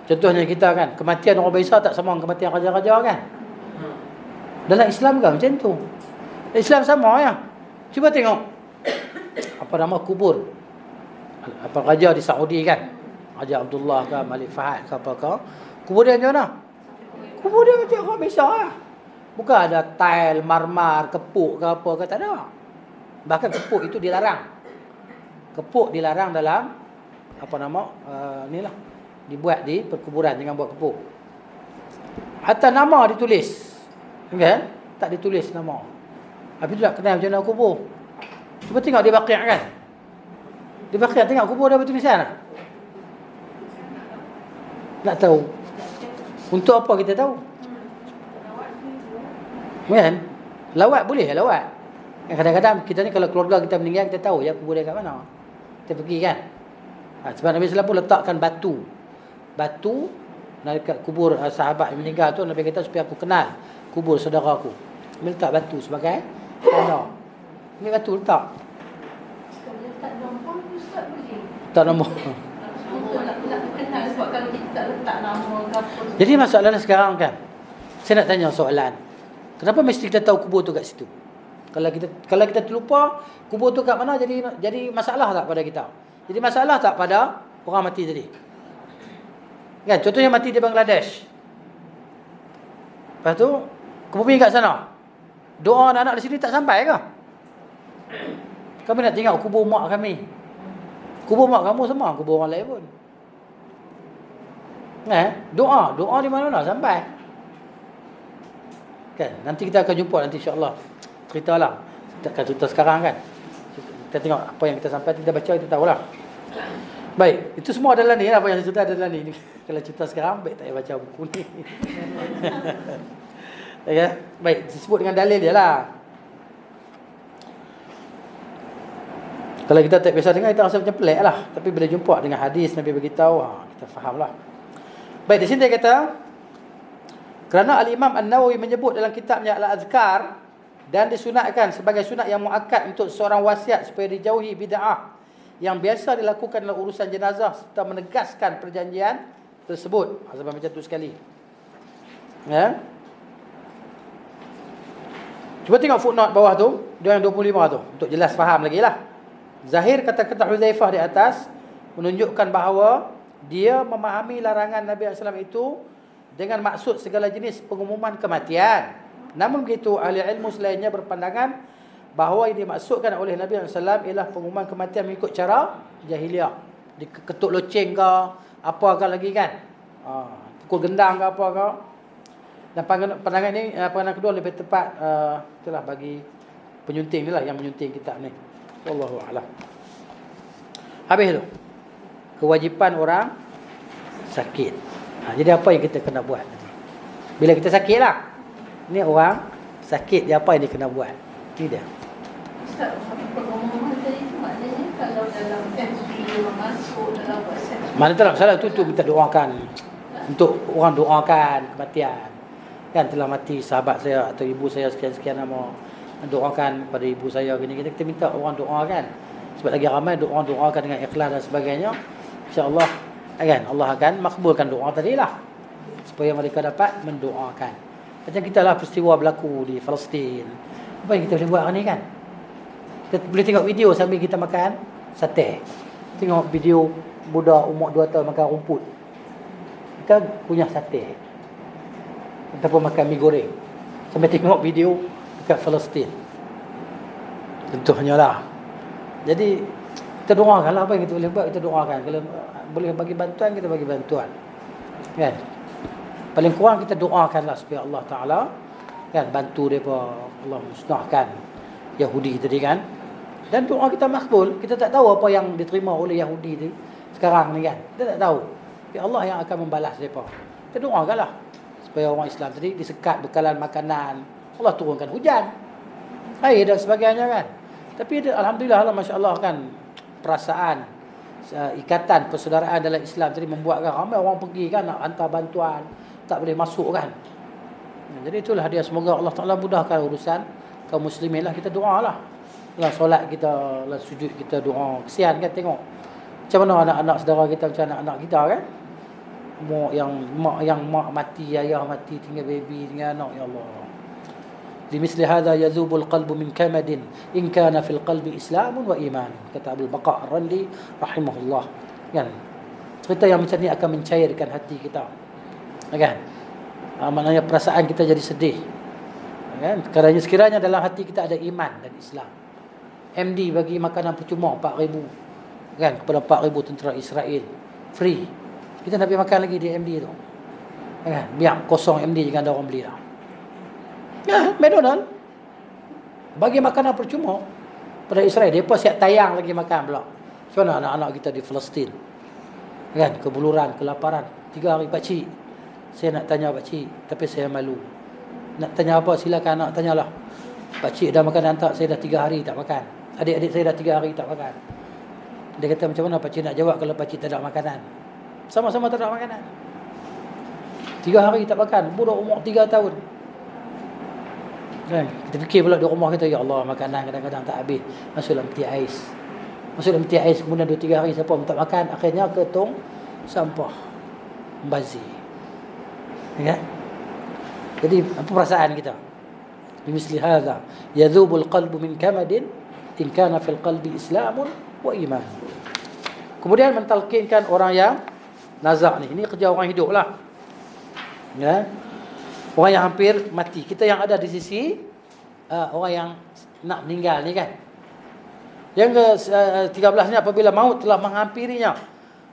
Contohnya kita kan, kematian orang biasa tak sama dengan kematian raja-raja kan. Dalam Islam kan macam tu. Islam sama ya. Cuba tengok apa nama kubur apa raja di Saudi kan, Raja Abdullah ke Malik Fahad ke apa ke, kubur dia macam mana? Kubur dia macam orang biasa ya. Bukan ada tile, marmar, kepuk ke apa ke, tak ada. Bahkan kepuk itu dilarang. Kepuk dilarang dalam apa nama inilah, dibuat di perkuburan, jangan buat kepuk. Hatta nama ditulis, kan? Tak ditulis nama. Habis tu tak kenal macam mana kubur. Cuba tengok di Baqi' kan. Di Baqi' tengok kubur dia bertulisan tak? Nak tahu. Untuk apa kita tahu? Kan? Lawat boleh lawat. Kadang-kadang kita ni kalau keluarga kita meninggal, kita tahu ya kubur dia kat mana. Kita pergi kan. Sebab Nabi SAW pun letakkan batu dekat kubur sahabat yang meninggal tu. Nabi kata supaya aku kenal kubur saudara aku. Nabi letak batu sebagai tanda. Ini batu letak. Kalau letak nombor, Ustaz boleh? Tak nombor. Nak kenal, sebab kalau kita tak letak nama ke apa. Jadi masalahnya sekarang kan, saya nak tanya soalan. Kenapa mesti kita tahu kubur tu kat situ? Kalau kita terlupa kubur tu kat mana, jadi masalah tak pada kita? Jadi masalah tak pada orang mati tadi? Kan, contohnya mati di Bangladesh. Lepas tu ke bumi kat sana. Doa anak-anak di sini tak sampai ke? Kami nak tengok kubur mak kami. Kubur mak kamu sama kubur orang lain pun. Doa di mana-mana sampai. Kan, nanti kita akan jumpa nanti insya-Allah. Ceritalah. Kita akan cerita sekarang kan. Kita tengok apa yang kita sampai, kita baca, kita tahulah. Baik, itu semua adalah ni, apa yang saya cerita adalah ni. Kalau cerita sekarang, baik tak payah baca buku ni. Okay? Baik, disebut dengan dalil dia lah. Kalau kita tak biasa dengar, kita rasa macam pelik lah. Tapi bila jumpa dengan hadis Nabi beritahu, kita faham lah. Baik, di sini dia kata, Kerana Al-Imam An-Nawawi menyebut dalam kitabnya Al-Azkar, dan disunatkan sebagai sunat yang muakkad untuk seorang wasiat supaya dijauhi bid'ah yang biasa dilakukan dalam urusan jenazah serta menegaskan perjanjian tersebut. Sebab macam tu sekali. Ya. Cuba tengok footnote bawah tu, dia yang 25 tu, untuk jelas faham lagi lah. Zahir kata-kata Huzaifah di atas menunjukkan bahawa dia memahami larangan Nabi SAW itu dengan maksud segala jenis pengumuman kematian. Namun begitu, ahli ilmu selainnya berpandangan bahawa yang dimaksudkan oleh Nabi SAW ialah pengumuman kematian mengikut cara jahiliah. Diketuk loceng ke, apa ke lagi kan, pukul gendang ke apa ke. Dan pandangan ini, pandangan kedua lebih tepat, itulah bagi penyunting ni lah, yang menyunting kitab ni. Wallahu a'lam. Habis tu, kewajipan orang sakit. Jadi apa yang kita kena buat nanti? Bila kita sakit lah, ni orang sakit, dia apa yang dia kena buat? Ni dia. Ustaz, pengumuman tadi tu maknanya kalau dalam FB masuk dalam WhatsApp, Mana tak nak salah tu kita doakan. Untuk orang doakan kematian. Kan telah mati sahabat saya atau ibu saya sekian-sekian nama. Doakan pada ibu saya gini, kita minta orang doakan. Sebab lagi ramai orang doakan dengan ikhlas dan sebagainya. InsyaAllah kan Allah akan makbulkan doa tadi lah, supaya mereka dapat mendoakan. Macam kita lah peristiwa berlaku di Palestin. Apa yang kita boleh buat hari ni kan? Kita boleh tengok video sambil kita makan sate. Tengok video budak umur 2 tahun makan rumput. Kita punya sate. Ataupun makan mi goreng. Sambil tengok video dekat Palestin. Tentunya lah. Jadi kita doakan lah, apa yang kita boleh buat, kita doakan. Kalau boleh bagi bantuan, kita bagi bantuan. Kan? Paling kurang kita doakanlah supaya Allah Ta'ala kan bantu mereka, Allah musnahkan Yahudi tadi kan. Dan doa kita makbul. Kita tak tahu apa yang diterima oleh Yahudi ni sekarang ni kan. Kita tak tahu. Tapi Allah yang akan membalas mereka. Kita doakanlah supaya orang Islam tadi disekat bekalan makanan. Allah turunkan hujan, air dan sebagainya kan. Tapi alhamdulillah lah, masya-Allah kan, perasaan ikatan persaudaraan dalam Islam tadi membuatkan ramai orang pergi kan nak hantar bantuan, tak boleh masuk kan. Jadi itulah dia, semoga Allah Ta'ala mudahkan urusan kaum muslimin lah. Kita doa lah dalam solat kita, dalam sujud kita doa. Kesian kan tengok macam mana anak-anak saudara kita, macam anak-anak kita kan, mak yang mati, ayah mati, tinggal baby, tinggal anak. Ya Allah, Limithli hadha yazubul qalbu min kamadin in kana fil qalbi islamun wa iman, kata Abu Baqa Ar-Randi rahimahullah. Kan? Cerita yang macam ni akan mencairkan hati kita. Kan? Maknanya perasaan kita jadi sedih. Kan? Kerana sekiranya dalam hati kita ada iman dan Islam. MD bagi makanan percuma 4,000 kan kepada 4,000 tentera Israel. Free. Kita nak pergi makan lagi di MD tu. Kan? Biar kosong MD, jangan ada orang beli lah. Ya, McDonald bagi makanan percuma pada Israel. Dia pun siap tayang lagi makan pula. Macam mana anak-anak kita di Palestin kan, kebuluran, kelaparan 3 hari. Pakcik, saya nak tanya pakcik, tapi saya malu. Nak tanya apa silakan nak tanyalah. Pakcik dah makan tak? Saya dah 3 hari tak makan. Adik-adik saya dah 3 hari tak makan. Dia kata macam mana pakcik nak jawab kalau pakcik tak ada makanan? Sama-sama tak ada makanan. 3 hari tak makan. Budak umur 3 tahun. Kan? Kita fikir pula di rumah kita, ya Allah, makanan kadang-kadang tak habis. Masuk dalam peti ais. Masuk dalam peti ais, kemudian 2-3 hari siapa pun tak makan, akhirnya ke tong sampah. Membazir. Ya? Jadi apa perasaan kita? Bimisli hadha yadhubul qalbu min kamadin in kana fil qalbi islamun wa iman. Kemudian mentalkinkan orang yang nazak ni. Ini kerja orang hidup lah. Ya? Orang yang hampir mati. Kita yang ada di sisi orang yang nak meninggal ni kan. Yang ke-13 ni, apabila maut telah menghampirinya,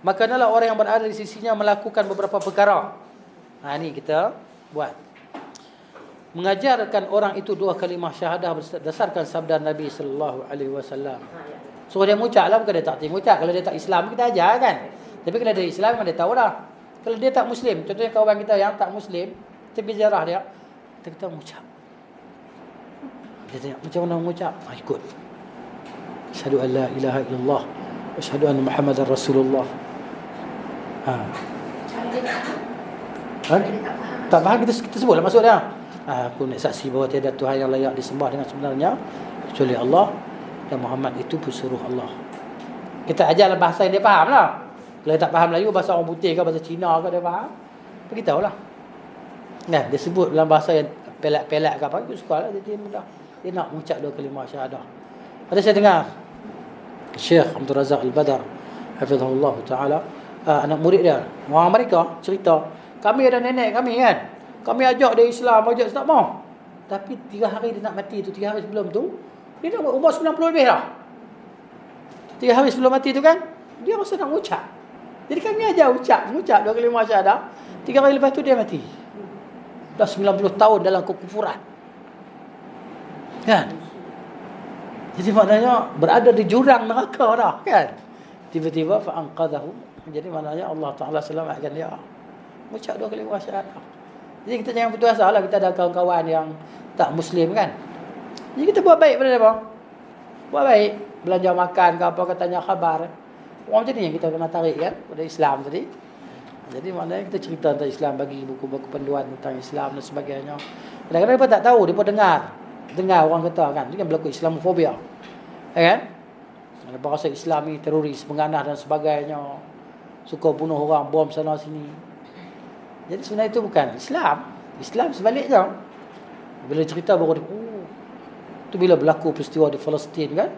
maka adalah orang yang berada di sisinya melakukan beberapa perkara. Ni kita buat. Mengajarkan orang itu 2 kalimah syahadah berdasarkan sabda Nabi sallallahu alaihi wasallam. So dia mengucap lah, bukan dia tak mengucap. Kalau dia tak Islam, kita ajar kan. Tapi kalau dia Islam, dia tahu dah. Kalau dia tak Muslim, contohnya kawan kita yang tak Muslim, kita pergi ziarah dia, kita mengucap. Dia tanya, macam mana mengucap? Ikut. Asyhadu an la ilaha illallah wa asyhadu anna Muhammadar Rasulullah. Cara dia tak faham. Ha? Dia tak faham. Tak faham kita sebutlah maksud dia. Aku nak saksi bahawa tiada Tuhan yang layak disembah dengan sebenarnya kecuali Allah dan Muhammad itu pesuruh Allah. Kita ajarlah bahasa yang dia faham lah. Kalau dia tak faham Melayu, bahasa orang putih ke bahasa Cina ke dia faham, beritahu lah. Nah, dia sebut dalam bahasa yang pelak-pelak ke apa, aku suka lah. Dia mudah. Dia nak mengucap 2 kalimah syahadah. Ada saya dengar Syekh Abdul Razak Al-Badar hafizahullah ta'ala, anak murid dia, orang Amerika, cerita, kami ada nenek kami kan, kami ajak dia Islam, ajak tak mau. Tapi 3 hari dia nak mati tu, 3 hari sebelum tu, dia dah umur 90 lebih dah. 3 hari sebelum mati tu kan, dia rasa nak mengucap. Jadi kami ajar mengucap 2 kalimah syahadah. 3 hari lepas tu dia mati. Dah 90 tahun dalam kekufuran. Kan? Jadi maknanya berada di jurang neraka dah, kan? Tiba-tiba fa'anqadhahu. Jadi maknanya Allah Taala selamatkan dia. Mengucap 2 kalimah syahadah. Jadi kita jangan putus asa lah. Kita ada kawan-kawan yang tak Muslim kan. Jadi kita buat baik pada mereka. Buat baik. Belanja makan ke apa, katanya khabar. Orang macam ni yang kita kena tarik kan pada Islam tadi. Jadi maknanya kita cerita tentang Islam, bagi buku-buku panduan tentang Islam dan sebagainya. Kadang-kadang mereka tak tahu, mereka dengar orang kata kan, itu kan berlaku Islamofobia. Kan? Mereka rasa Islam ni teroris, menganah dan sebagainya. Suka bunuh orang, bom sana sini. Jadi sebenarnya itu bukan Islam. Islam sebaliknya. Bila cerita baru itu bila berlaku peristiwa di Palestin kan.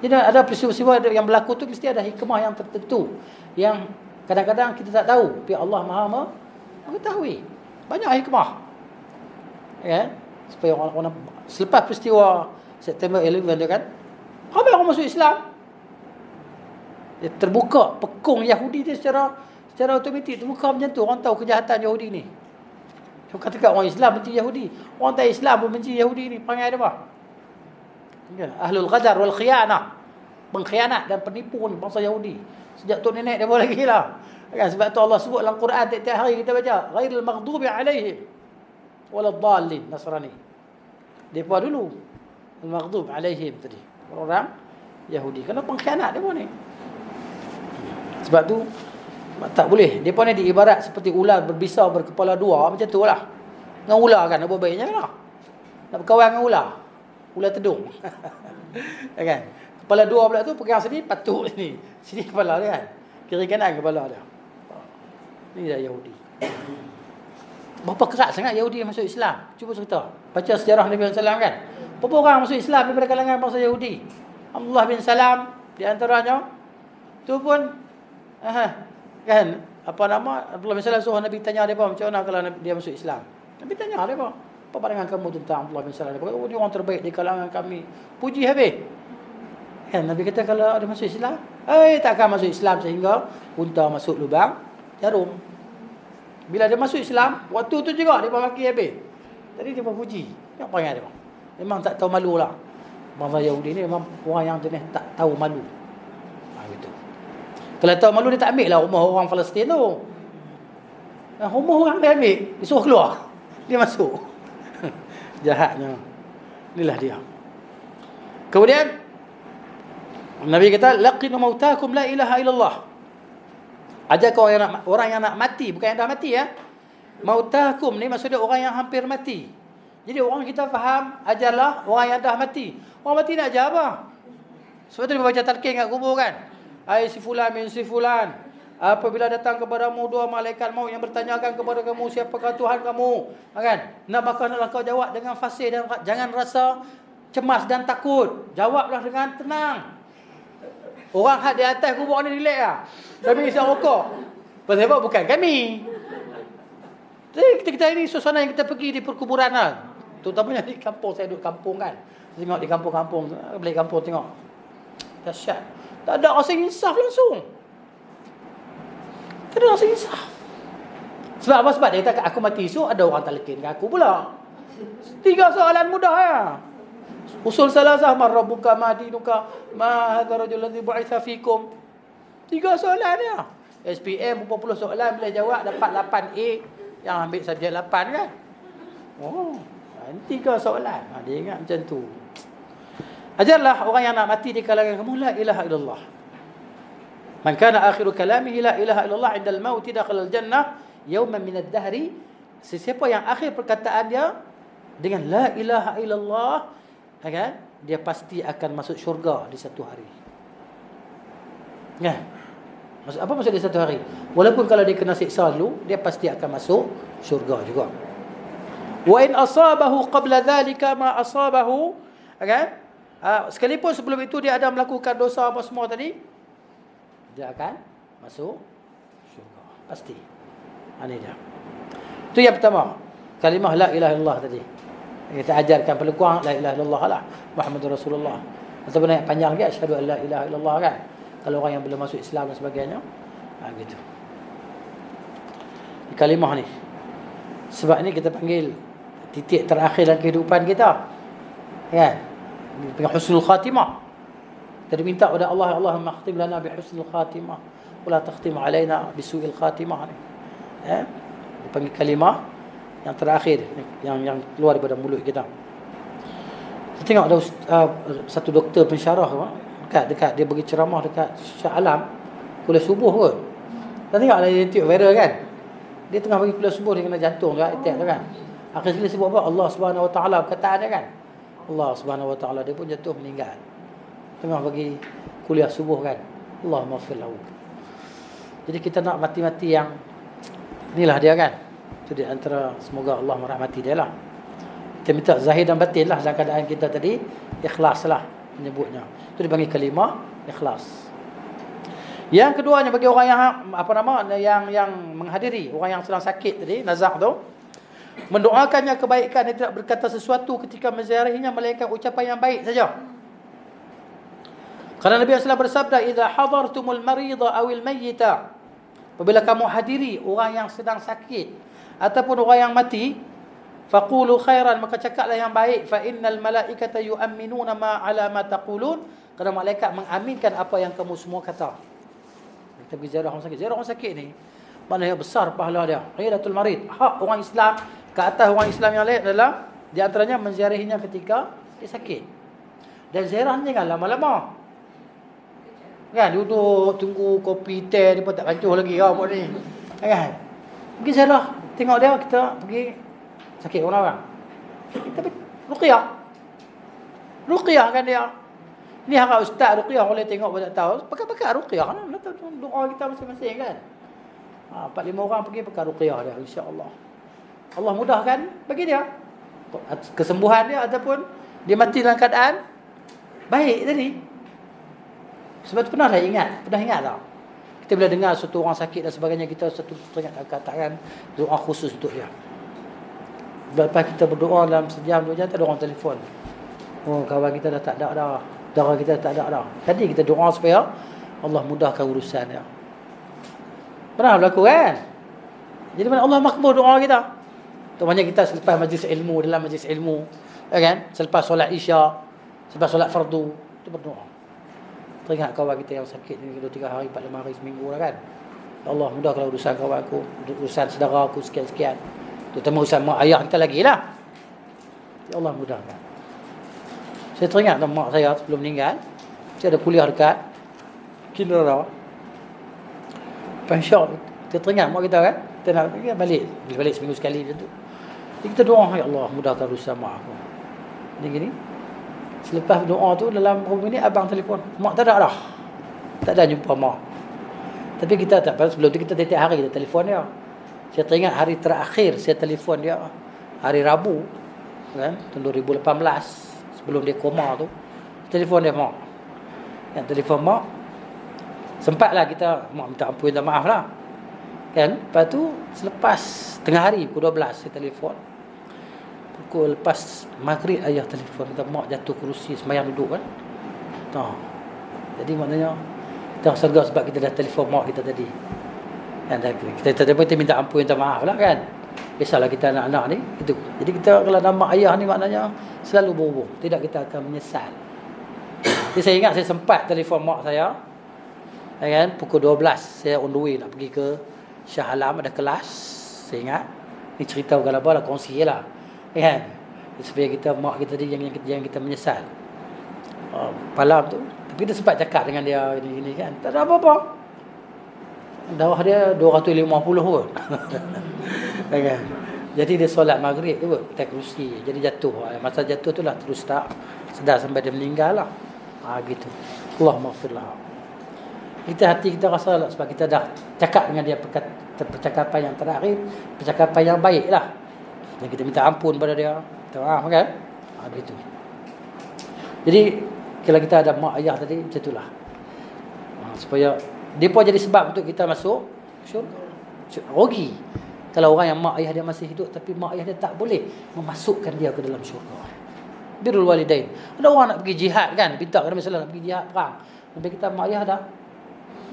Jadi ada peristiwa-peristiwa yang berlaku tu mesti ada hikmah yang tertentu yang kadang-kadang kita tak tahu, tapi Allah Maha mengetahui. Banyak hikmah. Ya, supaya orang selepas peristiwa September 11 dia kan, ramai orang masuk Islam. Dia terbuka pekung Yahudi dia secara automatik terbuka macam tu. Orang tahu kejahatan Yahudi ni. Dia katakan orang Islam benci Yahudi, orang tak Islam pun benci Yahudi ni. Panggil dia apa? Ahlul ghadar wal khiyanah, pengkhianat dan penipu ni bangsa Yahudi. Sejak tu nenek dia bawa lagi lah. Kan, sebab tu Allah sebut dalam Quran tiap-tiap hari kita baca, ghairil maghdubi alaihim waladdallin, Nasrani. Depa dulu al-maghdub alaihim tadi. Orang Yahudi kena pengkhianat depa ni. Sebab tu tak boleh. Depa ni diibarat seperti ular berbisa berkepala dua, macam tu lah. Dengan ular kan, apa baiknya lah. Nak berkawan dengan ular. Ular tedung. Kan? Kepala dua pula tu pegang sini, patuk sini. Sini kepala dia kan. Kiri kanan kepala dia. Ini dah Yahudi. Berapa keras sangat Yahudi masuk Islam? Cuba cerita. Baca sejarah Nabi SAW kan. Berapa orang masuk Islam daripada kalangan bangsa Yahudi? Abdullah bin Salam di antaranya. Tu pun kan, apa nama, Abdullah bin Salam suruh Nabi tanya dia macam mana kalau dia masuk Islam. Nabi tanya dia apa pandangan kamu tentang Abdullah bin Salam? Dia orang terbaik di kalangan kami. Puji habis. Kan Nabi kata kalau dia masuk Islam, takkan masuk Islam sehingga unta masuk lubang jarum. Bila dia masuk Islam, waktu tu juga dia maki habis. Tadi dia puji. Apa panggil dia? Memang tak tahu malu lah. Bangsa Yahudi ni memang orang yang jenis tak tahu malu. Gitu. Kalau tahu malu dia tak ambil lah rumah orang Palestin tu. Rumah orang dia ambil, dia suruh keluar. Dia masuk. Jahatnya. Inilah dia. Kemudian Nabi kata, laqinu mautakum la ilaha illallah. Ajarkan orang yang nak mati, bukan yang dah mati ya. Mautakum ni maksudnya orang yang hampir mati. Jadi orang kita faham, ajarlah orang yang dah mati. Orang mati nak ajar apa? Sebab tu dia baca talqin kat kubur kan. Ai si fulan min si fulan, apabila datang kepadamu 2 malaikat maut yang bertanyakan kepada kamu siapakah Tuhan kamu, kan? Maka hendaklah kau jawab dengan fasih dan jangan rasa cemas dan takut. Jawablah dengan tenang. Orang hak di atas kubur ni relax lah. Kami isap rokok. Sebab bukan kami. Jadi kita ini suasana yang kita pergi di perkuburan lah. Terutamanya di kampung. Saya duduk kampung kan. Tengok di kampung-kampung. Balik kampung tengok. Dahsyat. Tak ada rasa insaf langsung. Tak ada rasa insaf. Sebab apa? Sebab dia kata aku mati esok, ada orang talqin ke aku pula. 3 soalan mudah ya. Usul salasah, man rabbuka, ma dinuka, ma hadha rajul ladzi bu'itha fikum. 3 soalan ya. SPM berapa puluh soalan, bila jawab dapat 8A, yang ambil subjek 8 kan. Oh, 3 soalan. Dia ingat macam tu. Ajarlah orang yang nak mati di kalangan kamu la ilaha illallah. Man kana akhiru kalamihi la ilaha illallah 'inda al-maut dakhala al-jannah yawman min ad-dahri sesiapa yang akhir perkataan dia dengan la ilaha illallah, kan, dia pasti akan masuk syurga di satu hari. Ya. Apa maksud di satu hari? Walaupun kalau dia kena siksa dulu, dia pasti akan masuk syurga juga. Wa in asabahu qabla dhalika ma asabahu, kan? Sekalipun sebelum itu dia ada melakukan dosa apa semua tadi, dia akan masuk syurga pasti. Ini dia. Itu yang pertama, kalimah la ilaha illallah tadi. Kita ajarkan paling kurang la ilaha illallah lah, Muhammadur Rasulullah. Ataupun yang panjang lagi asyhadu an la ilaha illallah, kan. Kalau orang yang belum masuk Islam dan sebagainya, gitu. Kalimah ni. Sebab ni kita panggil titik terakhir dalam kehidupan kita. Kan? Dengan husnul khatimah. Kita minta kepada Allah, Allahumma khtim lana bi husnul khatimah wa la takhtim alaina bi su'il khatimah. Dipanggil kalimah yang terakhir yang keluar daripada mulut kita. Kita tengok ada satu doktor pensyarah dekat dia bagi ceramah dekat Shah Alam kuliah subuh kot. Kita tengok ada YouTube viral kan. Dia tengah bagi kuliah subuh, dia kena jantung tu attack tu kan. Akhir sekali sebut apa? Allah Subhanahu Wa Taala perkataan dia kan. Allah Subhanahu Wa Taala, dia pun jatuh meninggal. Tengah bagi kuliah subuh kan. Allahumma ighfir lahu. Jadi kita nak mati-mati yang inilah dia kan. Jadi antara semoga Allah merahmati dia lah. Kita minta zahir dan batin lah dalam keadaan kita tadi ikhlas lah menyebutnya. Itu dipanggil kalimah ikhlas. Yang keduanya bagi orang yang yang menghadiri, orang yang sedang sakit tadi, nazak tu, mendoakannya kebaikan, dia tidak berkata sesuatu ketika menziarahinya melainkan ucapan yang baik saja. Kerana Nabi SAW bersabda, "Idza hadartumul marida awil mayyita." Apabila kamu hadiri orang yang sedang sakit ataupun orang yang mati, faqulu khairan, maka cakaplah yang baik, fa innal malaikata yu'minuna ma ala ma taqulun, kerana malaikat mengaminkan apa yang kamu semua kata. Kita pergi ziarah orang sakit. Ziarah orang sakit ni maknanya besar pahala dia. Qiyatul marid, hak orang Islam ke atas orang Islam yang lain adalah di antaranya menziarahinya ketika dia sakit. Dan ziarah ni kan lama-lama. Kan duduk tunggu kopi teh dia pun tak bancuh lagi kau buat ni. Kan? Pergi ziarah, tengok dia, kita pergi sakit orang. Kita pergi ruqyah. Ruqyah kan dia. Ni harap ustaz ruqyah boleh tengok pun tak tahu. Pakai ruqyah kan. Doa kita masing-masing kan. 4-5 orang pergi pakai ruqyah dia, insya-Allah. Allah mudahkan bagi dia kesembuhan dia ataupun dia mati dalam keadaan baik tadi. Sebab tu pernah ingat tak? Kita bila dengar satu orang sakit dan sebagainya, kita satu teringat katakan doa khusus untuk dia. Lepas kita berdoa dalam sejam 2 jam, tak ada orang telefon. Oh, kawan kita dah tak ada dah. Darah kita tak ada dah. Tadi kita doa supaya Allah mudahkan urusan dia. Pernah berlaku kan? Jadi mana Allah makbul doa kita. Contohnya kita selepas majlis ilmu, dalam majlis ilmu, kan? Selepas solat Isya, selepas solat fardu, kita berdoa. Teringat kawan kita yang sakit ni 2-3 hari, 4-5 hari, seminggu dah kan. Ya Allah, mudahkanlah urusan kawan aku, urusan saudara aku sekian-sekian. Terutama urusan mak ayah kita lagi lah. Ya Allah, mudahkan. Saya teringat mak saya sebelum meninggal, saya ada kuliah dekat Kinara. Pensyok, kita teringat mak kita kan. Kita nak balik seminggu sekali macam tu. Jadi kita doa, ya Allah, mudahkan urusan mak aku. Jadi gini. Selepas doa tu dalam beberapa minit abang telefon. Mak tak ada dah. Tak ada jumpa mak. Tapi kita tak, sebelum tu kita tiap hari kita telefon dia. Saya teringat hari terakhir saya telefon dia hari Rabu kan, tahun 2018, sebelum dia koma tu. Telefon dia mak. Yang telefon mak, sempatlah kita mak minta ampun, minta maaf lah. Kan? Lepas tu selepas tengah hari pukul 12 saya telefon. Pukul lepas maghrib ayah telefon, kata mak jatuh kerusi sembahyang duduk kan. Jadi maknanya kita serga sebab kita dah telefon mak kita tadi. Dan kita minta ampun, minta maaf lah kan. Biasalah kita anak-anak ni itu. Jadi kita kalau nama ayah ni maknanya selalu berhubung, tidak kita akan menyesal. Jadi saya ingat saya sempat telefon mak saya, kan, pukul 12 saya on the way nak pergi ke Shah Alam, ada kelas. Saya ingat ni cerita bukan apa lah, kongsi lah kan, supaya kita mak kita tadi yang kita menyesal malam tu. Tapi kita sempat cakap dengan dia gini kan, tak ada apa-apa. Darah dia 250 pun kan. Jadi dia solat maghrib tu atas kerusi. Jadi jatuh. Masa jatuh tu lah terus tak sedar sampai dia meninggal lah. Gitu. Allahumma ighfirlah. Kita hati kita rasa lah, sebab kita dah cakap dengan dia percakapan yang terakhir, percakapan yang baik lah. Dan kita minta ampun pada dia. Minta maaf kan? Gitu. Jadi kalau kita ada mak ayah tadi macam itulah. Supaya dia pun jadi sebab untuk kita masuk syurga. Rugi kalau orang yang mak ayah dia masih hidup tapi mak ayah dia tak boleh memasukkan dia ke dalam syurga. Birrul walidain. Ada orang nak pergi jihad kan, minta kena misalnya nak pergi jihad perang. Sampai kita mak ayah dah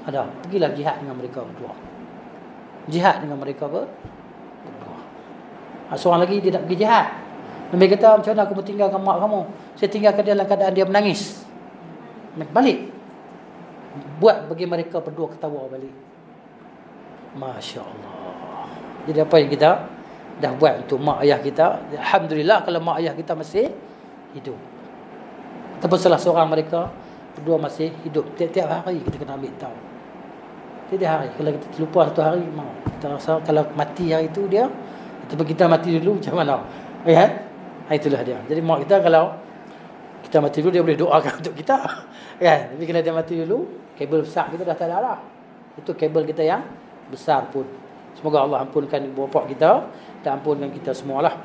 ada, pergilah jihad dengan mereka berdua. Jihad dengan mereka berdua. Seorang lagi dia nak pergi jihad. Nabi kata, macam mana aku tinggalkan mak kamu? Saya tinggalkan dia dalam keadaan dia menangis. Balik. Buat bagi mereka berdua ketawa balik. Masya Allah. Jadi apa yang kita dah buat untuk mak ayah kita, alhamdulillah kalau mak ayah kita masih hidup. Ataupun salah seorang mereka berdua masih hidup. Tiap-tiap hari kita kena ambil tahu. Tiap-tiap hari. Kalau kita terlupa satu hari, kita rasa kalau mati hari itu dia, ataupun kita mati dulu macam mana? Ya? Itulah dia. Jadi mak kita kalau kita mati dulu dia boleh doakan untuk kita. Kan? Tapi kalau dia mati dulu, kabel besar kita dah tak ada lah. Itu kabel kita yang besar pun. Semoga Allah ampunkan ibu bapa kita dan ampunkan kita semualah.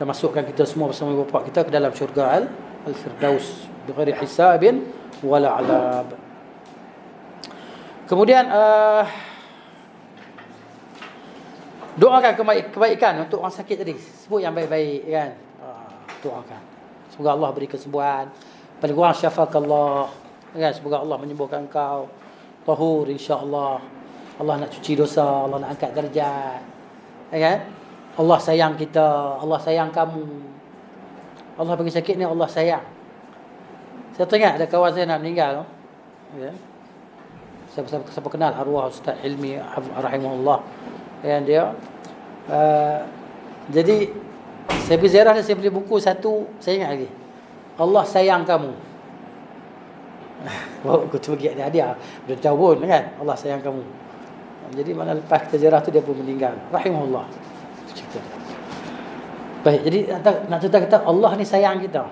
Dan masukkan kita semua bersama ibu bapa kita ke dalam syurga Al-Firdaus bighairi hisabin wala adab. Kemudian doakan kebaikan untuk orang sakit tadi. Sebut yang baik-baik kan. Doakan. Semoga Allah beri kesembuhan. Paling kurang syafakallah. Kan? Semoga Allah menyembuhkan kau. Tahur insya-Allah. Allah nak cuci dosa, Allah nak angkat darjat. Kan? Allah sayang kita, Allah sayang kamu. Allah bagi sakit ni Allah sayang. Saya teringat ada kawan saya nak meninggal. Ya. Siapa kenal arwah Ustaz Ilmi rahimahullah. Yang dia jadi saya pergi ziarah dia, saya beli buku satu, saya ingat lagi. Allah sayang kamu. Aku tu bagi dia. Dia tahu pun kan Allah sayang kamu. Jadi mana lepas kita ziarah tu dia pun meninggal. Rahimahullah. Cerita. Baik, jadi nak cerita kata Allah ni sayang kita.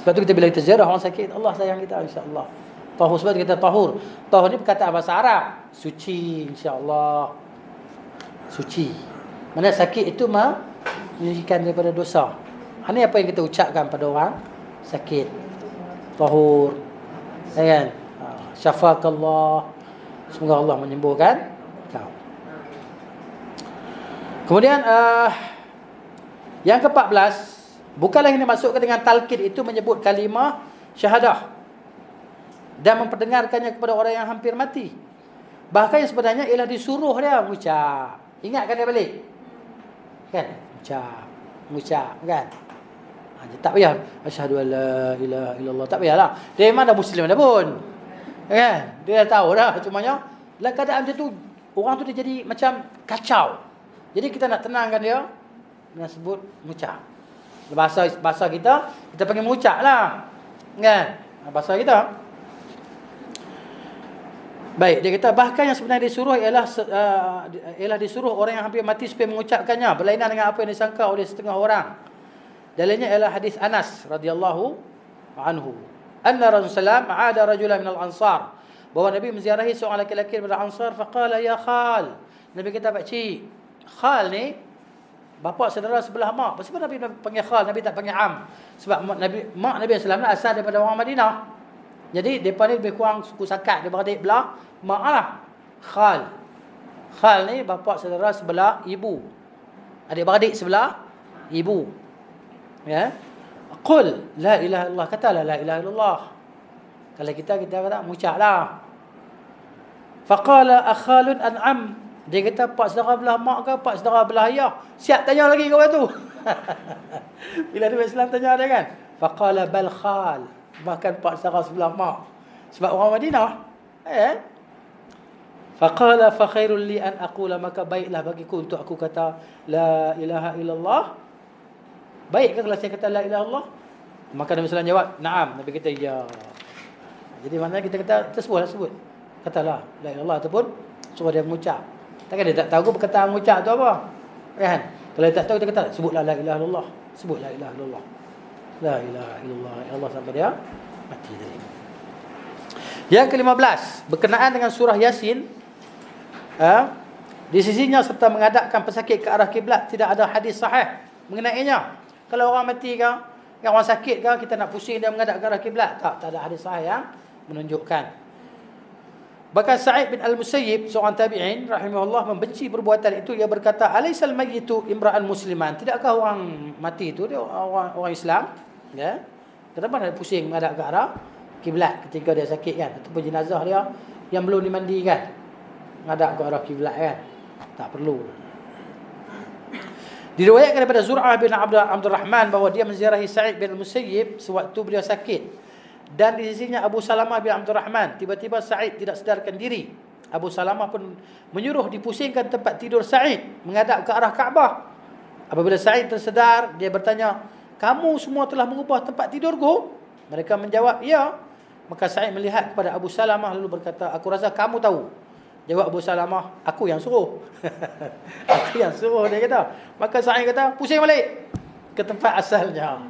Sebab tu kita bila kita ziarah orang sakit, Allah sayang kita insya-Allah. Tahur, sebab kita tahur. Tahur ni perkataan bahasa Arab. Suci insya-Allah. Suci. Mana sakit itu menyucikan daripada dosa. Ini apa yang kita ucapkan pada orang sakit. Tahur. Kan? Syafakallah. Semoga Allah menyembuhkan kau. Kemudian yang ke-14, bukanlah yang dimasukkan dengan talqin itu menyebut kalimah syahadah dan memperdengarkannya kepada orang yang hampir mati. Bahkan yang sebenarnya ialah disuruh dia mengucap. Ingatkan dia balik. Kan? Mengucap kan? Tak payah asyhadu an la ilaha illallah, tak payahlah. Dia memang dah muslim dah pun. Kan? Dia dah tahu dah. Cumanya dalam keadaan macam tu, orang tu dia jadi macam kacau. Jadi kita nak tenangkan dia dengan sebut mengucap. Bahasa kita panggil mengucap lah. Kan? Bahasa kita. Baik, dia kata bahkan yang sebenarnya disuruh ialah disuruh orang yang hampir mati supaya mengucapkannya, berlainan dengan apa yang disangka oleh setengah orang. Dalilnya ialah hadis Anas radhiyallahu anhu. Anna Rasulullah ma'ada rajulan minal ansar. Bahawa Nabi menziarahi seorang lelaki daripada Ansar, faqala ya khal. Nabi kata, pak cik, khal ni bapa saudara sebelah mak. Sebab Nabi panggil khal, Nabi tak panggil am. Sebab mak Nabi sallallahu alaihi asal daripada orang Madinah. Jadi depa ni lebih kurang suku sakat, dia beradik belah mak lah. Khal. Khal ni bapa saudara sebelah ibu. Adik-beradik sebelah ibu. Ya. Qul la ilaha illallah, katalah la ilaha illallah. Kalau kita kata mengucaplah. Faqala akhalun an'am. Dia kata pak saudara belah mak ke pak saudara belah ayah? Siap tanya lagi kau tu. Bila Nabi Islam tanya dia kan. Faqala bal khal. Bahkan pak saudara sebelah mak. Sebab orang Madinah. Faqala fa khairul li an aqula, maka baiklah bagiku untuk aku kata la ilaha illallah. Baik ke kalau saya kata la ilaha illallah? Maka Nabi sallallahu jawab, "Na'am." Nabi kata, "Ya." Jadi maknanya kita kata sebut. Katalah la ilaha illallah ataupun suruh dia mengucap. Takkan dia tak tahu perkataan mengucap tu apa? Kan? Kalau tak tahu, kita kata sebutlah la ilaha illallah, sebut la ilaha illallah, la ilaha illallah, ya Allah, sampai dia mati tadi. Yang ke-15 berkenaan dengan surah Yasin, di sisinya serta menghadapkan pesakit ke arah kiblat, tidak ada hadis sahih mengenainya. Kalau orang mati ke, yang orang sakit ke, kita nak pusing dia menghadap ke arah kiblat, tak ada hadis sahih yang menunjukkan. Bahkan Sa'id bin Al-Musayyib, seorang tabi'in rahimahullah, membenci perbuatan itu. Ia berkata, alaisal mayyitu imra'an musliman, tidakkah orang mati itu dia orang Islam, ya? Kenapa nak pusing menghadap ke arah kiblat ketika dia sakit kan, ataupun jenazah dia yang belum dimandikan menghadap ke arah kiblat kan, tak perlu. Diriwayatkan daripada Zur'ah bin Abdul Rahman bahawa dia menziarahi Sa'id bin Al-Musayyib sewaktu beliau sakit. Dan di sisinya Abu Salamah bin Abdul Rahman. Tiba-tiba Sa'id tidak sedarkan diri. Abu Salamah pun menyuruh dipusingkan tempat tidur Sa'id menghadap ke arah Kaabah. Apabila Sa'id tersedar, dia bertanya, kamu semua telah mengubah tempat tidurku? Mereka menjawab, ya. Maka Sa'id melihat kepada Abu Salamah lalu berkata, aku rasa kamu tahu. Jawab Abu Salamah, aku yang suruh. Aku yang suruh, dia kata. Maka Sa'id kata, pusing balik ke tempat asalnya.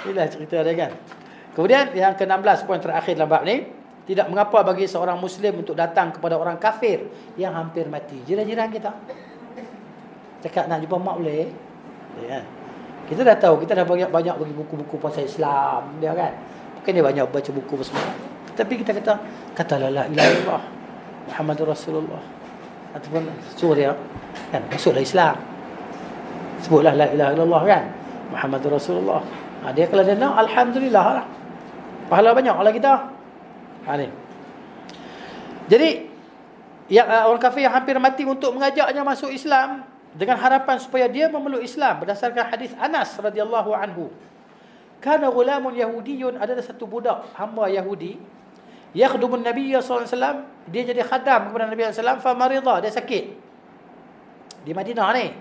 Inilah cerita dia kan. Kemudian yang ke-16, poin terakhir dalam bab ni, tidak mengapa bagi seorang Muslim untuk datang kepada orang kafir yang hampir mati. Jiran-jiran kita cakap nak jumpa mak boleh, ya. Kita dah tahu, kita dah banyak bagi buku-buku pasal Islam dia kan. Mungkin dia banyak baca buku semua. Tapi kita kata la ilaha illallah Muhammadur Rasulullah, ataupun suruh dia kan masuklah Islam. Sebutlah la ilaha illallah kan, Muhammadur Rasulullah. Dia kalau dia nak, alhamdulillah lah. Pahala banyak Allah kita. Ni. Jadi orang kafir yang hampir mati untuk mengajaknya masuk Islam dengan harapan supaya dia memeluk Islam, berdasarkan hadis Anas radhiyallahu anhu. Kana ghulamun yahudiyyun, ada satu budak hamba Yahudi, yakhdumun Nabi sallallahu alaihi wasallam, dia jadi khadam kepada Nabi sallallahu alaihi wasallam, fa marida, dia sakit di Madinah ni.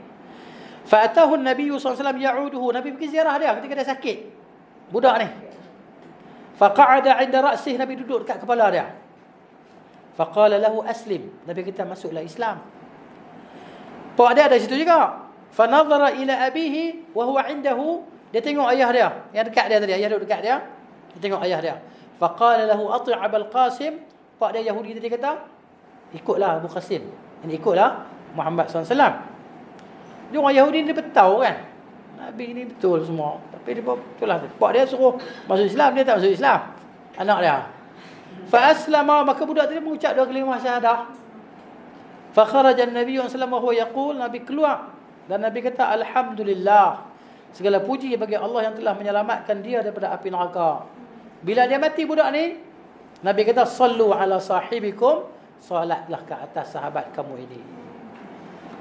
Fa atahu Nabi sallallahu alaihi wasallam ya'uduhu, Nabi pergi ziarah dia ketika dia sakit, budak ni. Fa qa'ada 'inda ra'sih, Nabi duduk dekat kepala dia. Fa qala lahu aslim, Nabi kata masuklah Islam. Pak dia ada situ juga. Fa nadhara ila abihi wa huwa 'indahu, dia tengok ayah dia yang dekat dia tadi, ayah duduk dekat dia, dia tengok ayah dia. Fa qala lahu ati' Abul Qasim, pak dia Yahudi tadi kata, ikutlah Abu Qasim, ini ikutlah Muhammad sallallahu alaihi wasallam. Dia orang Yahudi ni tahu kan, Nabi ni betul semua, tapi dia betul lah, pak dia suruh masuk Islam, dia tak masuk Islam, anak dia. Fa aslama, maka budak tadi mengucap dua kalimah syahadah. Fa kharaja an-nabiy sallallahu alaihi wasallam wa huwa yaqul, Nabi keluar dan Nabi kata, alhamdulillah, segala puji bagi Allah yang telah menyelamatkan dia daripada api neraka. Bila dia mati budak ni, Nabi kata, sallu ala sahibikum, salatlah ke atas sahabat kamu ini.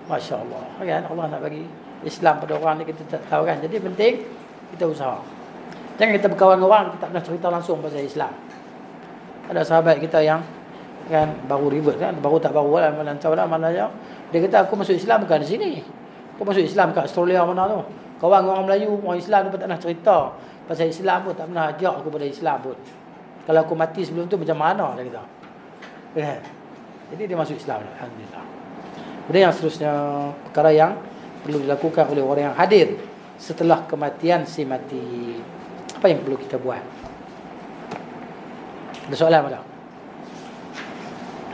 Masya Allah kan, Allah nak bagi Islam pada orang ni, kita tak tahu kan. Jadi penting kita usaha. Jangan kita berkawan dengan orang, kita tak pernah cerita langsung pasal Islam. Ada sahabat kita yang kan baru ribet kan, baru tak baru lah, melancau lah maknanya. Dia kata, aku masuk Islam bukan di sini, aku masuk Islam kat Australia mana tu. Kawan orang Melayu, orang Islam pun tak pernah cerita pasal Islam pun, tak pernah ajak aku pada Islam pun. Kalau aku mati sebelum tu macam mana, dia kata. Jadi dia masuk Islam, alhamdulillah. Kemudian yang seterusnya, perkara yang perlu dilakukan oleh orang yang hadir setelah kematian si mati. Apa yang perlu kita buat? Ada soalan tak?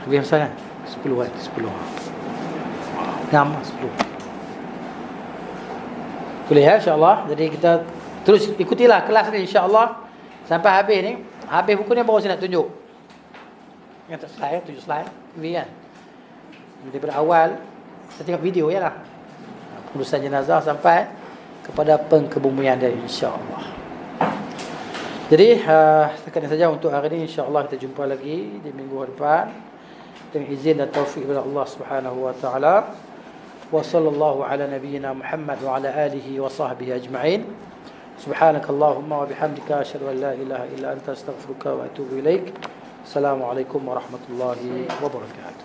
Lebih besar kan? 10 kan? 10. Nama 10. Boleh ya, insyaAllah. Jadi kita terus ikutilah kelas ni insyaAllah sampai habis ni. Habis buku ni baru saya nak tunjuk. Yang tak slide, tunjuk slide. Ini kan. Daripada awal kita tengok video je lah, pengurusan jenazah sampai kepada pengkebumian dia insyaAllah. Jadi setakat ini saja untuk hari ini. InsyaAllah kita jumpa lagi di minggu depan dengan izin dan taufik daripada Allah Subhanahu wa taala. Wa sallallahu ala nabiyyina Muhammad wa ala alihi wa sahbihi ajma'in. Subhanakallahumma wa bihamdika asyhadu an la ilaha illa anta astaghfiruka wa atubu ilaik. Assalamualaikum warahmatullahi wabarakatuh.